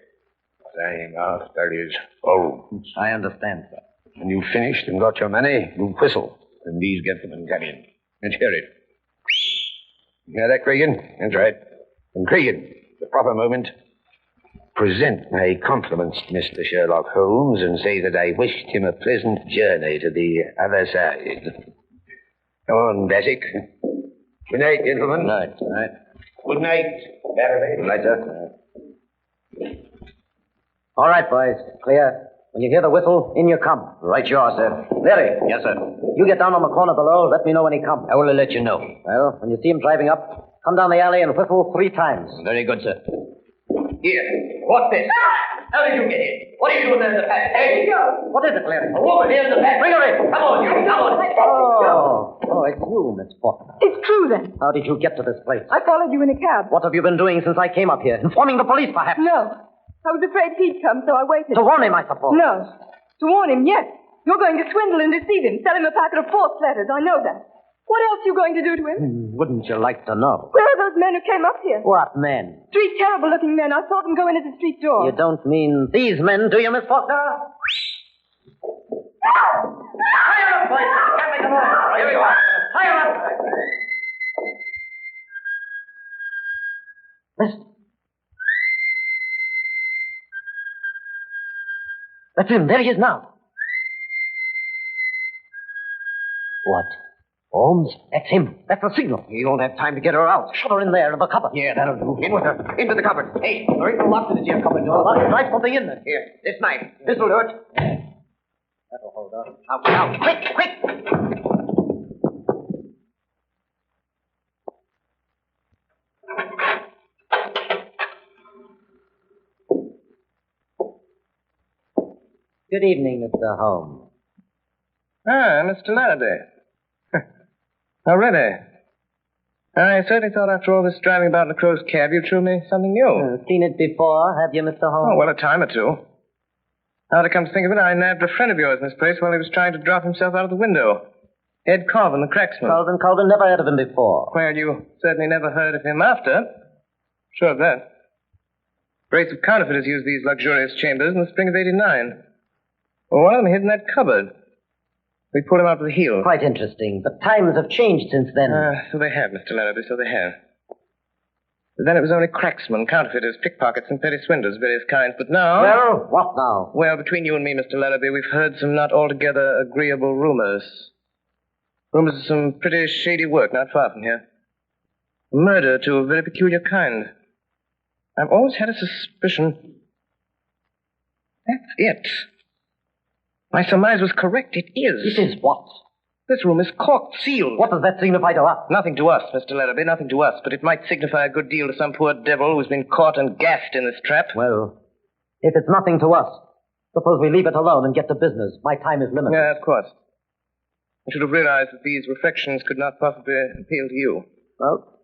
What I'm after is gold. I understand, sir. When you've finished and got your money, you whistle, and these gentlemen come in. Let's hear it. You hear that, Cregan? That's right. And Cregan, the proper moment, present my compliments to Mr. Sherlock Holmes and say that I wished him a pleasant journey to the other side. Come on, Bassick. Good night, gentlemen. Good night. Good night. Good night, Larrabee. Good night, sir. All right, boys. Clear. When you hear the whistle, in you come. Right you are, sir. Leary. Yes, sir. You get down on the corner below. Let me know when he comes. I will let you know. Well, when you see him driving up, come down the alley and whistle 3 times. Very good, sir. Here. What's this? How did you get in? What are you doing there in the passage? Hey, What is it, Leary? a woman here in the passage. Bring her in. Come on, you. Come on. Oh, it's you, Miss Faulkner. It's true, then. How did you get to this place? I followed you in a cab. What have you been doing since I came up here? Informing the police, perhaps? No. I was afraid he'd come, so I waited. To warn him, I suppose. No. To warn him, yes. You're going to swindle and deceive him. Sell him a packet of false letters. I know that. What else are you going to do to him? Wouldn't you like to know? Where are those men who came up here? What men? 3 terrible-looking men. I saw them go in at the street door. You don't mean these men, do you, Miss Faulkner? Hire up, boys. Can't make them all. Here you are. Hire up. Listen. That's him. There he is now. What? Holmes? That's him. That's the signal. You don't have time to get her out. Shut her in there in the cupboard. Yeah, that'll do. In with her. Into the cupboard. Hey, there ain't no lock to the gym cupboard door. Drive something in there. Here, this knife. This'll do it. That'll hold her. Out. Quick, quick. Good evening, Mr. Holmes. Ah, Mr. Larrabee. Already? I certainly thought after all this driving about in a crow's cab, you'd show me something new. Seen it before, have you, Mr. Holmes? Oh, well, a time or two. Now to come to think of it, I nabbed a friend of yours in this place while he was trying to drop himself out of the window. Ed Colvin, the cracksman. Colvin, never heard of him before. Well, you certainly never heard of him after. Sure of that. Brace of counterfeiters used these luxurious chambers in the spring of '89. Well, one of them hid in that cupboard. We pulled him out with a heel. Quite interesting. But times have changed since then. So they have, Mr. Larrabee, so they have. But then it was only cracksmen, counterfeiters, pickpockets, and petty swindlers of various kinds. But now... Well, what now? Well, between you and me, Mr. Larrabee, we've heard some not altogether agreeable rumors. Rumors of some pretty shady work not far from here. Murder to a very peculiar kind. I've always had a suspicion... That's it. My surmise was correct. It is. It is what? This room is corked, sealed. What does that signify to us? Nothing to us, Mr. Larrabee, nothing to us. But it might signify a good deal to some poor devil who's been caught and gassed in this trap. Well, if it's nothing to us, suppose we leave it alone and get to business. My time is limited. Yeah, of course. I should have realized that these reflections could not possibly appeal to you. Well,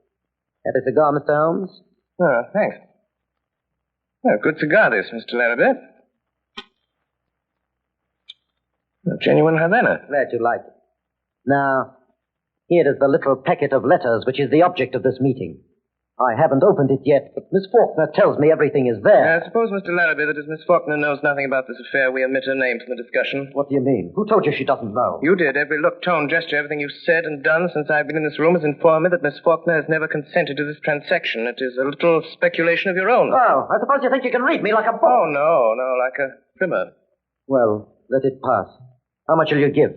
have a cigar, Mr. Holmes? Oh, thanks. Well, good cigar, this, Mr. Larrabee. A genuine Havana. Glad you like it. Now, Here is the little packet of letters which is the object of this meeting. I haven't opened it yet, but Miss Faulkner tells me everything is there. I suppose, Mr. Larrabee, that as Miss Faulkner knows nothing about this affair, we omit her name from the discussion. What do you mean? Who told you she doesn't know? You did. Every look, tone, gesture, everything you've said and done since I've been in this room has informed me that Miss Faulkner has never consented to this transaction. It is a little speculation of your own. Oh, I suppose you think you can read me like a book. Oh, no, like a primer. Well, let it pass. How much will you give?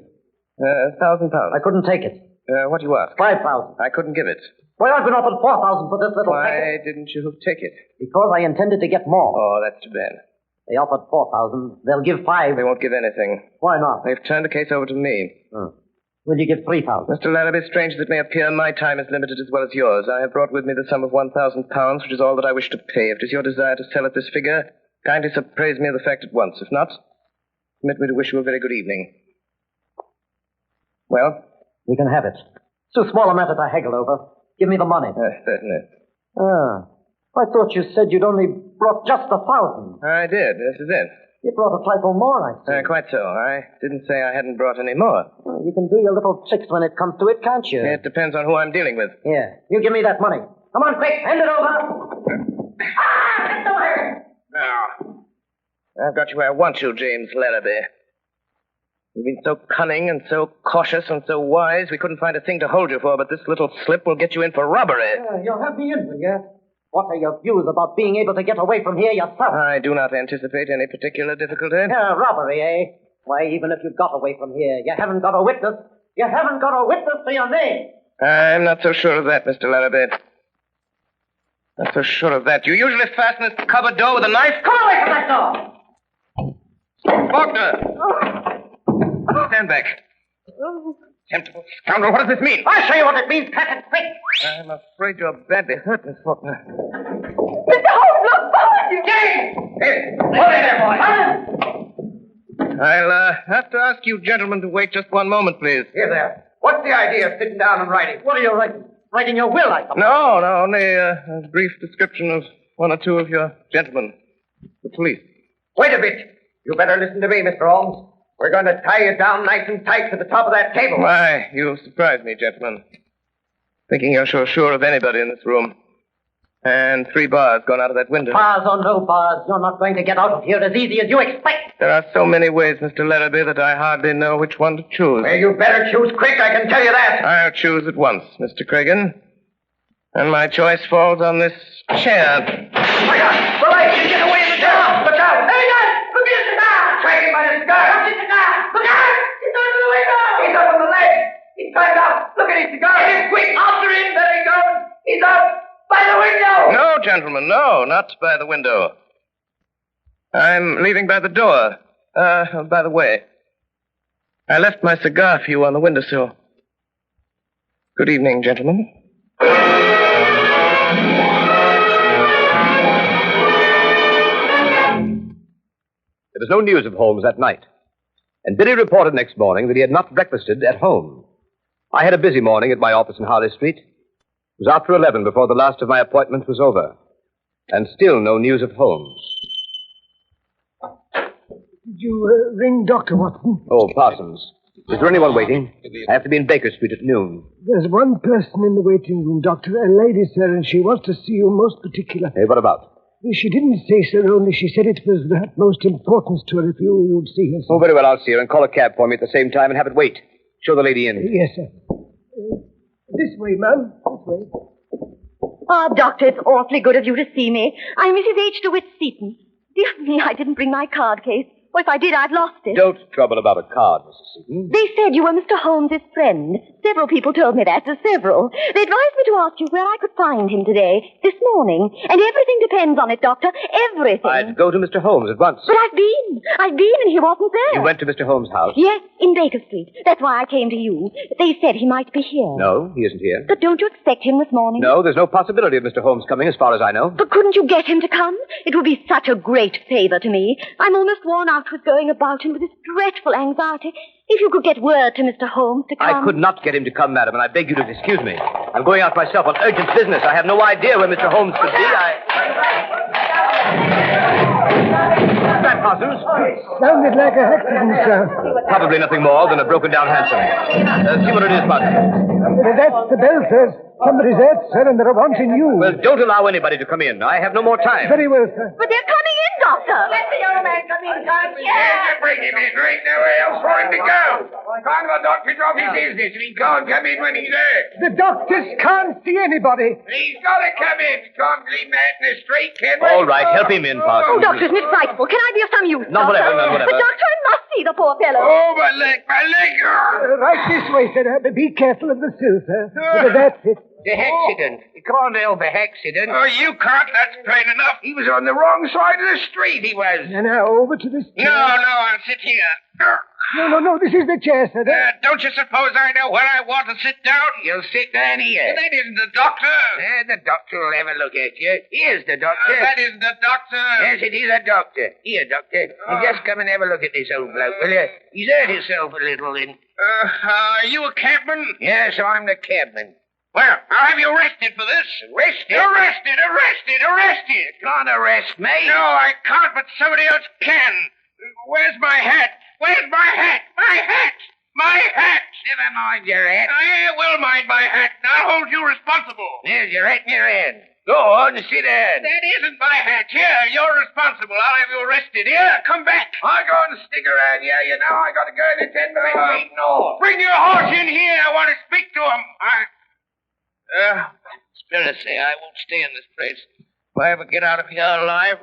£1,000. I couldn't take it. What do you ask? 5,000. I couldn't give it. Why, I've been offered 4,000 for this little packet. Why didn't you take it? Because I intended to get more. Oh, that's too bad. They offered 4,000. They'll give 5. They won't give anything. Why not? They've turned the case over to me. Will you give 3,000? Mr. Larrabee, strange as it may appear, my time is limited as well as yours. I have brought with me the sum of £1,000, which is all that I wish to pay. If it is your desire to sell at this figure, kindly appraise me of the fact at once. If not, permit me to wish you a very good evening. Well? You can have it. It's too small a matter to haggle over. Give me the money. Certainly. I thought you said you'd only brought just 1,000. I did. This is it. You brought a trifle more, I see. Quite so. I didn't say I hadn't brought any more. Well, you can do your little tricks when it comes to it, can't you? It depends on who I'm dealing with. Here, you give me that money. Come on, quick, hand it over. Get away! Now, I've got you where I want you, James Larrabee. You've been so cunning and so cautious and so wise, we couldn't find a thing to hold you for, but this little slip will get you in for robbery. You'll have me in, will you? What are your views about being able to get away from here yourself? I do not anticipate any particular difficulty. Robbery, eh? Why, even if you got away from here, you haven't got a witness. You haven't got a witness to your name. I'm not so sure of that, Mr. Larrabee. Not so sure of that. You usually fasten this cupboard door with a knife. Come away from that door! Faulkner! Stand back. Temptable scoundrel, what does this mean? I'll show you what it means, Captain, quick! I'm afraid you're badly hurt, Miss Faulkner. Mr. Holmes, look behind you! Hey, hold it there, boy. I'll have to ask you gentlemen to wait just one moment, please. Here there. What's the idea of sitting down and writing? What are you writing? Writing your will, I suppose? No, only a brief description of one or two of your gentlemen. The police. Wait a bit. You better listen to me, Mr. Holmes. We're going to tie you down nice and tight to the top of that table. Why, you surprise me, gentlemen. Thinking you're so sure of anybody in this room. And 3 bars gone out of that window. Bars or no bars, you're not going to get out of here as easy as you expect. There are so many ways, Mr. Larrabee, that I hardly know which one to choose. Well, you better choose quick, I can tell you that. I'll choose at once, Mr. Cregan. And my choice falls on this chair. My God! The light! Get away in the dark! Look out! There he goes! Look at his cigar! Strike him by the cigar! Look at his cigar! Look out! He's under the window! He's up on the ledge! He's climbed up! Look at his cigar! Get him quick! After him! There he goes! He's up! By the window! No, gentlemen, no, not by the window. I'm leaving by the door. By the way, I left my cigar for you on the windowsill. Good evening, gentlemen. There was no news of Holmes that night, and Billy reported next morning that he had not breakfasted at home. I had a busy morning at my office in Harley Street. It was after 11 before the last of my appointments was over, and still no news of Holmes. Did you ring Dr. Watson? Oh, Parsons. Is there anyone waiting? I have to be in Baker Street at noon. There's one person in the waiting room, Doctor. A lady, sir, and she wants to see you most particular. Hey, what about? She didn't say, sir, only she said it was of the utmost importance to her if you'd see her, sir. Oh, very well, I'll see her and call a cab for me at the same time and have it wait. Show the lady in. Yes, sir. This way, ma'am. This way. Oh, Doctor, it's awfully good of you to see me. I'm Mrs. H. DeWitt Seaton. Dear me, I didn't bring my card case. Well, if I did, I'd lost it. Don't trouble about a card, Mrs. Seaton. They said you were Mr. Holmes' friend. Several people told me that, several. They advised me to ask you where I could find him today, this morning. And everything depends on it, Doctor. Everything. I'd go to Mr. Holmes at once. But I've been and he wasn't there. You went to Mr. Holmes' house? Yes, in Baker Street. That's why I came to you. They said he might be here. No, he isn't here. But don't you expect him this morning? No, there's no possibility of Mr. Holmes coming, as far as I know. But couldn't you get him to come? It would be such a great favor to me. I'm almost worn out with going about him with this dreadful anxiety. If you could get word to Mr. Holmes to come... I could not get him to come, madam, and I beg you to excuse me. I'm going out myself on urgent business. I have no idea where Mr. Holmes could be. Stand, Parsons? Sounded like a accident, sir. Probably nothing more than a broken-down hansom. See what it is, Parsons. That's the bell, sir. Somebody's out, sir, and they're wanting you. Well, don't allow anybody to come in. I have no more time. Very well, sir. But they're coming in, Doctor. Let the young man come in, can't you? Yeah, bring him in. There ain't nowhere else for him to go. Can't the doctor's off his business and he can't come in when he's there. The doctors can't see anybody. He's got to come in. Can't leave him out in the street, can we? All right, help him in, Parsons. Oh, Doctor, isn't it frightful? Can I be of some use, None Doctor? whatever, none whatever. But, Doctor, I must see the poor fellow. Oh, my leg, my leg. Right this way, sir. Be careful of the sill, sir. That's it. The accident. You can't help a accident. Oh, you can't. That's plain enough. He was on the wrong side of the street, he was. Now, over to this chair. No, I'll sit here. No, this is the chair, sir. Don't you suppose I know where I want to sit down? You'll sit down here. That isn't the doctor. The doctor will have a look at you. Here's the doctor. That isn't the doctor. Yes, it is a doctor. Here, doctor. You just come and have a look at this old bloke, will you? He's hurt himself a little, then. Are you a cabman? Yes, I'm the cabman. Well, I'll have you arrested for this. Arrested? Arrested. You can't arrest me. No, I can't, but somebody else can. Where's my hat? My hat! Never mind your hat. I will mind my hat. I'll hold you responsible. There's your hat in your hand. Go on, sit down. That isn't my hat. Here, you're responsible. I'll have you arrested. Here, come back. I'll go and stick around here. You know, I got to go in at 10 minutes meeting north. Bring your horse in here. I want to speak to him. Conspiracy. I won't stay in this place. If I ever get out of here alive.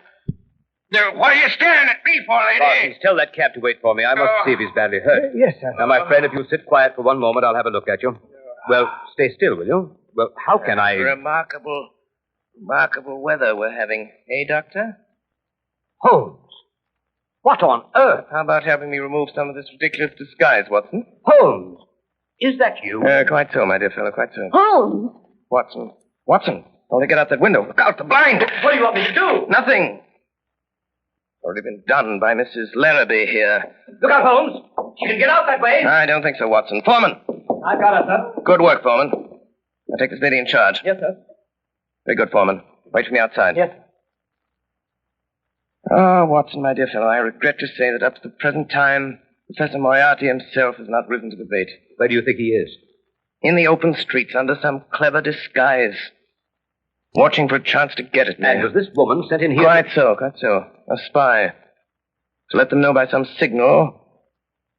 What are you staring at me for, lady? Parsons, tell that cab to wait for me. I must see if he's badly hurt. Yes, sir. Now, my friend, if you'll sit quiet for one moment, I'll have a look at you. Well, stay still, will you? Well, how can I... Remarkable weather we're having. Eh, Doctor? Holmes! What on earth? How about having me remove some of this ridiculous disguise, Watson? Holmes! Is that you? Quite so, my dear fellow, quite so. Holmes! Watson, only get out that window. Look out, the blind! What do you want me to do? Nothing. Already been done by Mrs. Larrabee here. Look out, Holmes! She can get out that way. I don't think so, Watson. Foreman! I've got her, sir. Good work, Foreman. Now take this lady in charge. Yes, sir. Very good, Foreman. Wait for me outside. Yes. Oh, Watson, my dear fellow, I regret to say that up to the present time, Professor Moriarty himself has not risen to the bait. Where do you think he is? In the open streets, under some clever disguise. Watching for a chance to get at me. And was this woman sent in here? Quite so. A spy. To let them know by some signal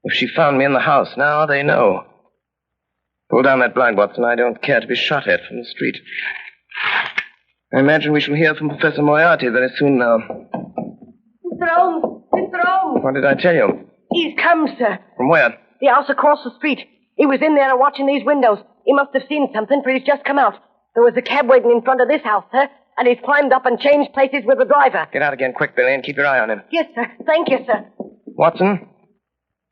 if she found me in the house. Now they know. Pull down that blind, Watson. I don't care to be shot at from the street. I imagine we shall hear from Professor Moriarty very soon now. Mr. Holmes! What did I tell you? He's come, sir. From where? The house across the street. He was in there watching these windows. He must have seen something, for he's just come out. There was a cab waiting in front of this house, sir, and he's climbed up and changed places with the driver. Get out again quick, Billy, and keep your eye on him. Yes, sir. Thank you, sir. Watson,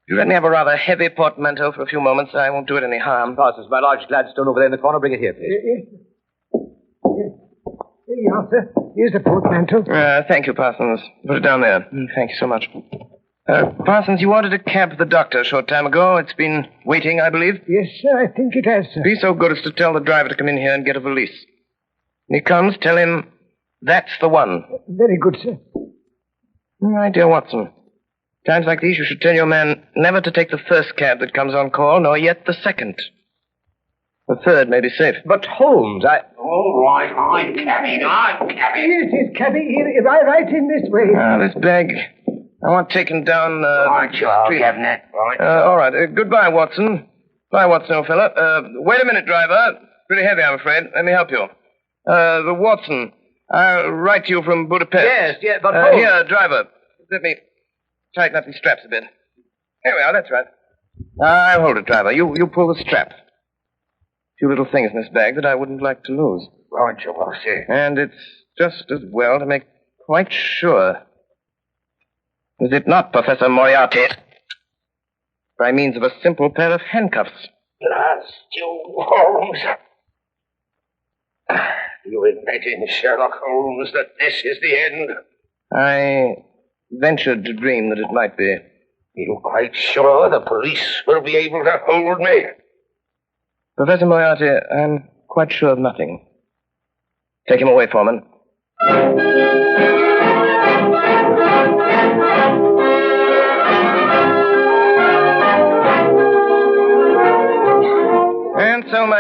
you let me have a rather heavy portmanteau for a few moments. I won't do it any harm. Parsons, my large Gladstone over there in the corner. Bring it here, please. Here you are, sir. Here's the portmanteau. Thank you, Parsons. Put it down there. Thank you so much. Parsons, you ordered a cab for the doctor a short time ago. It's been waiting, I believe. Yes, sir. I think it has, sir. Be so good as to tell the driver to come in here and get a valise. When he comes, tell him that's the one. Very good, sir. My dear Watson, times like these you should tell your man never to take the first cab that comes on call, nor yet the second. The third may be safe. But Holmes, All right, I'm cabby. Yes, cabby. Here, right in this way. This bag, I want taken down, Right, I'll have that. Right. all right. Goodbye, Watson. Bye, Watson, old fella. Wait a minute, driver. Pretty heavy, I'm afraid. Let me help you. The Watson. I'll write to you from Budapest. Yes, but Holmes... Here, driver. Let me tighten up these straps a bit. Here we are, that's right. I'll hold it, driver. You pull the strap. A few little things in this bag that I wouldn't like to lose. Right, you will see. And it's just as well to make quite sure. Is it not, Professor Moriarty? By means of a simple pair of handcuffs. That's you, Holmes. You imagine, Sherlock Holmes, that this is the end? I ventured to dream that it might be. You're quite sure the police will be able to hold me? Professor Moriarty, I'm quite sure of nothing. Take him away, Foreman.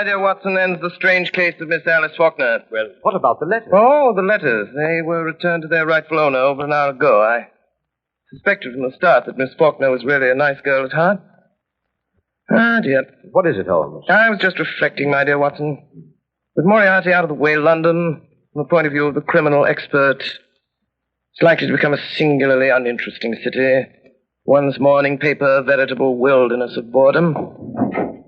my dear Watson, ends the strange case of Miss Alice Faulkner. Well, what about the letters? Oh, the letters. They were returned to their rightful owner over an hour ago. I suspected from the start that Miss Faulkner was really a nice girl at heart. Ah, dear. What is it, Holmes? I was just reflecting, my dear Watson. With Moriarty out of the way, London, from the point of view of the criminal expert, it's likely to become a singularly uninteresting city. One's morning paper, a veritable wilderness of boredom.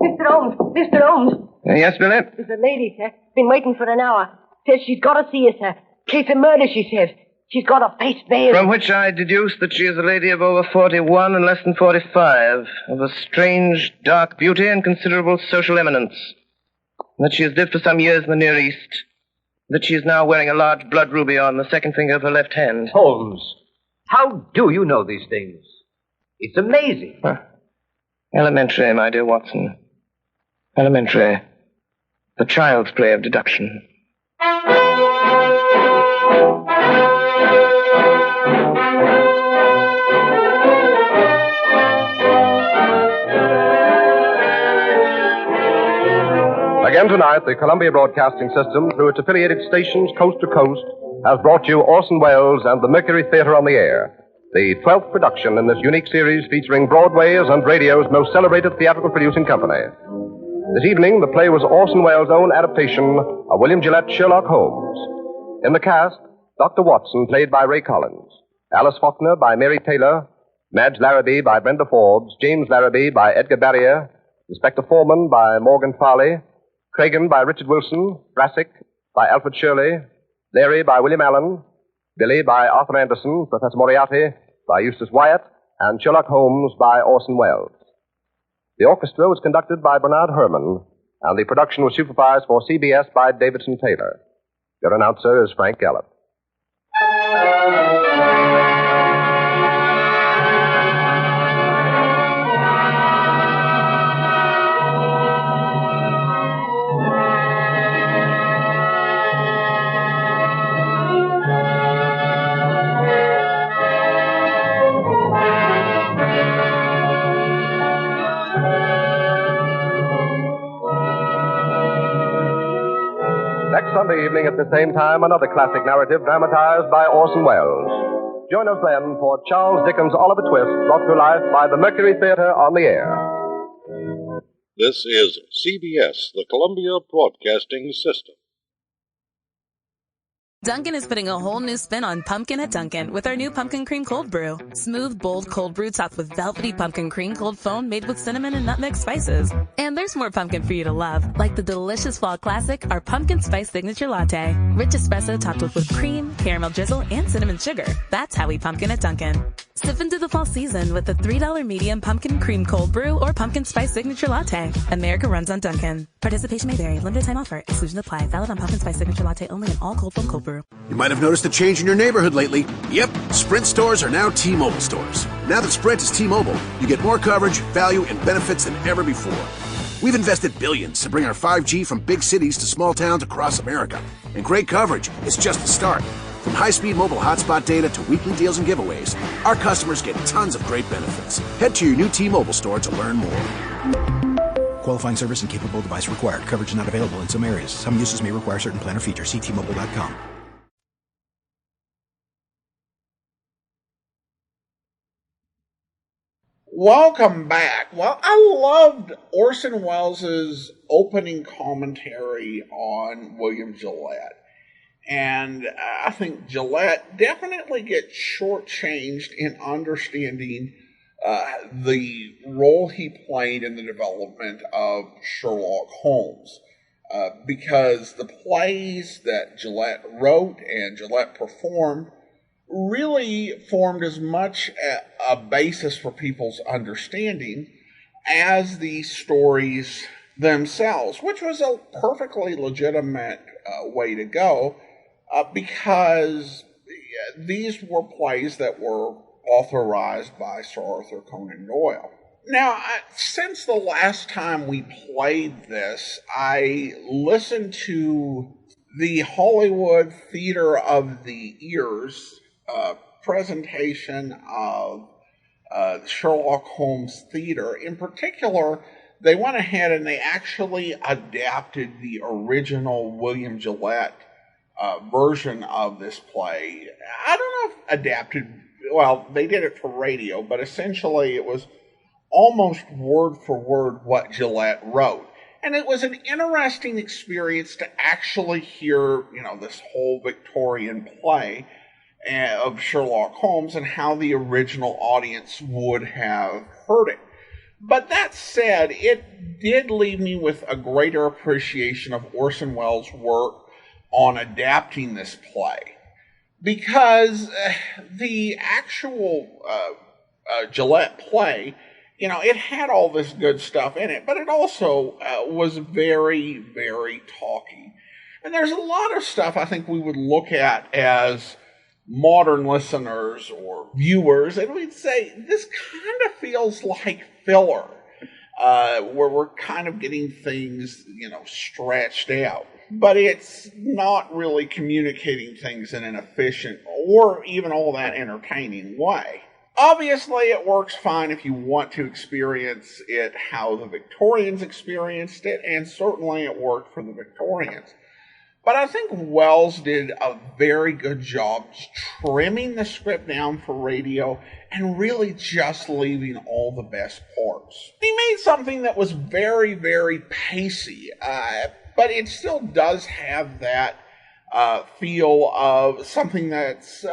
Mr. Holmes! Mr. Holmes! Yes, Billy? There's a lady, sir. Been waiting for an hour. Says she's got to see you, sir. Case of murder, she says. She's got a face veiled. From which I deduce that she is a lady of over 41 and less than 45, of a strange, dark beauty and considerable social eminence. That she has lived for some years in the Near East. That she is now wearing a large blood ruby on the second finger of her left hand. Holmes, how do you know these things? It's amazing. Elementary, my dear Watson. Elementary. The child's play of deduction. Again tonight, the Columbia Broadcasting System, through its affiliated stations coast to coast, has brought you Orson Welles and the Mercury Theater on the Air, the 12th production in this unique series featuring Broadway's and radio's most celebrated theatrical producing company. This evening, the play was Orson Welles' own adaptation of William Gillette's Sherlock Holmes. In the cast, Dr. Watson, played by Ray Collins, Alice Faulkner by Mary Taylor, Madge Larrabee by Brenda Forbes, James Larrabee by Edgar Barrier, Inspector Foreman by Morgan Farley, Cragen by Richard Wilson, Brassic by Alfred Shirley, Larry by William Allen, Billy by Arthur Anderson, Professor Moriarty by Eustace Wyatt, and Sherlock Holmes by Orson Welles. The orchestra was conducted by Bernard Herrmann, and the production was supervised for CBS by Davidson Taylor. Your announcer is Frank Gallup. Next Sunday evening at the same time, another classic narrative dramatized by Orson Welles. Join us then for Charles Dickens' Oliver Twist, brought to life by the Mercury Theater on the Air. This is CBS, the Columbia Broadcasting System. Dunkin' is putting a whole new spin on pumpkin at Dunkin' with our new Pumpkin Cream Cold Brew. Smooth, bold cold brew topped with velvety pumpkin cream cold foam made with cinnamon and nutmeg spices. And there's more pumpkin for you to love, like the delicious fall classic, our Pumpkin Spice Signature Latte. Rich espresso topped with whipped cream, caramel drizzle, and cinnamon sugar. That's how we pumpkin at Dunkin'. Sip into the fall season with the $3 medium Pumpkin Cream Cold Brew or Pumpkin Spice Signature Latte. America runs on Dunkin'. Participation may vary. Limited time offer. Exclusion apply. Valid on Pumpkin Spice Signature Latte only in all cold foam cold brew. You might have noticed a change in your neighborhood lately. Yep, Sprint stores are now T-Mobile stores. Now that Sprint is T-Mobile, you get more coverage, value, and benefits than ever before. We've invested billions to bring our 5G from big cities to small towns across America. And great coverage is just the start. From high-speed mobile hotspot data to weekly deals and giveaways, our customers get tons of great benefits. Head to your new T-Mobile store to learn more. Qualifying service and capable device required. Coverage not available in some areas. Some uses may require certain plan or features. See T-Mobile.com. Welcome back. Well, I loved Orson Welles' opening commentary on William Gillette. And I think Gillette definitely gets shortchanged in understanding the role he played in the development of Sherlock Holmes. Because the plays that Gillette wrote and Gillette performed really formed as much a basis for people's understanding as the stories themselves, which was a perfectly legitimate way to go, because these were plays that were authorized by Sir Arthur Conan Doyle. Now, since the last time we played this, I listened to the Hollywood Theater of the Ears presentation of Sherlock Holmes Theater. In particular, they went ahead and they actually adapted the original William Gillette version of this play. I don't know if adapted, well, they did it for radio, but essentially it was almost word for word what Gillette wrote. And it was an interesting experience to actually hear, this whole Victorian play of Sherlock Holmes and how the original audience would have heard it. But that said, it did leave me with a greater appreciation of Orson Welles' work on adapting this play. Because the actual Gillette play, it had all this good stuff in it, but it also was very, very talky. And there's a lot of stuff I think we would look at as modern listeners or viewers, and we'd say, this kind of feels like filler, where we're kind of getting things, stretched out. But it's not really communicating things in an efficient or even all that entertaining way. Obviously, it works fine if you want to experience it how the Victorians experienced it, and certainly it worked for the Victorians. But I think Welles did a very good job trimming the script down for radio and really just leaving all the best parts. He made something that was very, very pacey, but it still does have that feel of something that's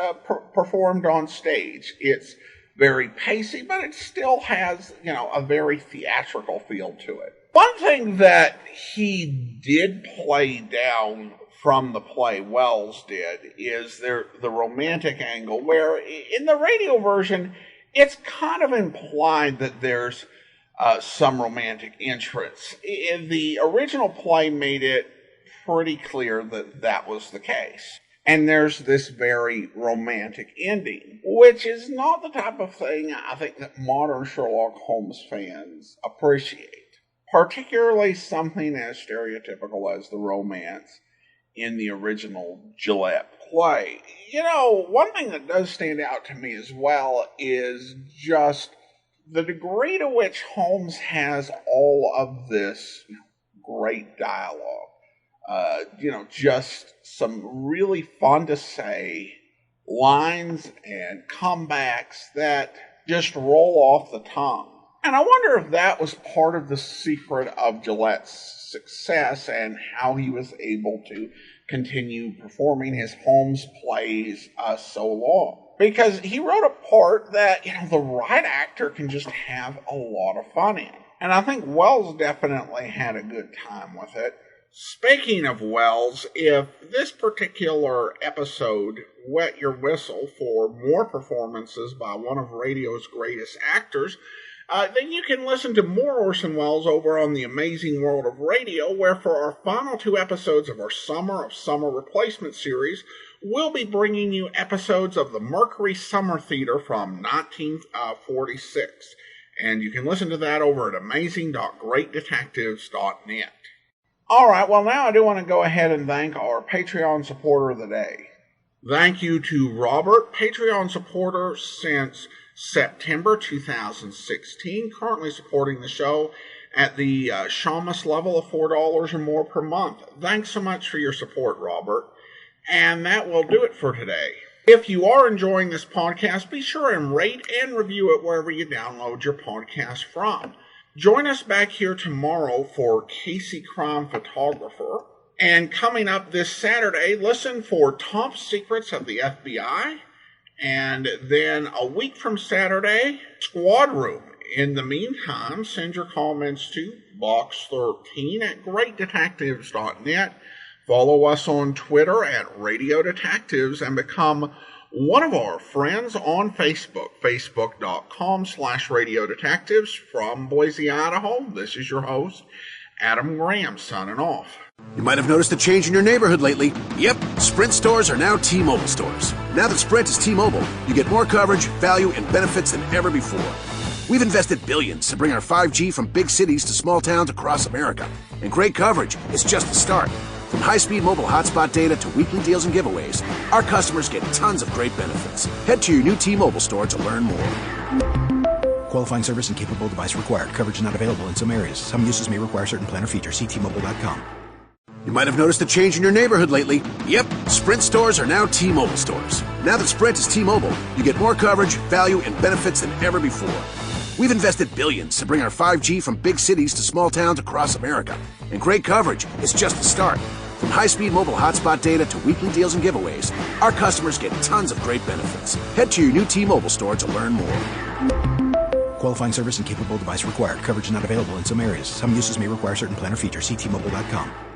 performed on stage. It's very pacey, but it still has, a very theatrical feel to it. One thing that he did play down from the play, Welles did, is the romantic angle, where in the radio version, it's kind of implied that there's some romantic interest. The original play made it pretty clear that that was the case. And there's this very romantic ending, which is not the type of thing I think that modern Sherlock Holmes fans appreciate. Particularly something as stereotypical as the romance in the original Gillette play. One thing that does stand out to me as well is just the degree to which Holmes has all of this great dialogue. Just some really fun to say lines and comebacks that just roll off the tongue. And I wonder if that was part of the secret of Gillette's success and how he was able to continue performing his Holmes plays so long. Because he wrote a part that, the right actor can just have a lot of fun in. And I think Welles definitely had a good time with it. Speaking of Welles, if this particular episode wet your whistle for more performances by one of radio's greatest actors, then you can listen to more Orson Welles over on The Amazing World of Radio, where for our final 2 episodes of our Summer of Summer Replacement series, we'll be bringing you episodes of the Mercury Summer Theater from 1946. And you can listen to that over at amazing.greatdetectives.net. Alright, well now I do want to go ahead and thank our Patreon supporter of the day. Thank you to Robert, Patreon supporter since September 2016, currently supporting the show at the Shamus level of $4 or more per month. Thanks so much for your support, Robert. And that will do it for today. If you are enjoying this podcast, be sure and rate and review it wherever you download your podcast from. Join us back here tomorrow for Casey Crime Photographer. And coming up this Saturday, listen for Top Secrets of the FBI. And then a week from Saturday, Squad Room. In the meantime, send your comments to box13 at greatdetectives.net. Follow us on Twitter at Radio Detectives and become one of our friends on Facebook, facebook.com/Radio Detectives. From Boise, Idaho, this is your host, Adam Graham, signing off. You might have noticed a change in your neighborhood lately. Yep, Sprint stores are now T-Mobile stores. Now that Sprint is T-Mobile, you get more coverage, value, and benefits than ever before. We've invested billions to bring our 5G from big cities to small towns across America. And great coverage is just the start. From high-speed mobile hotspot data to weekly deals and giveaways, our customers get tons of great benefits. Head to your new T-Mobile store to learn more. Qualifying service and capable device required. Coverage not available in some areas. Some uses may require certain plan or features. See T-Mobile.com. You might have noticed a change in your neighborhood lately. Yep, Sprint stores are now T-Mobile stores. Now that Sprint is T-Mobile, you get more coverage, value, and benefits than ever before. We've invested billions to bring our 5G from big cities to small towns across America. And great coverage is just the start. From high-speed mobile hotspot data to weekly deals and giveaways, our customers get tons of great benefits. Head to your new T-Mobile store to learn more. Qualifying service and capable device required. Coverage not available in some areas. Some uses may require certain plan or features. See T-Mobile.com.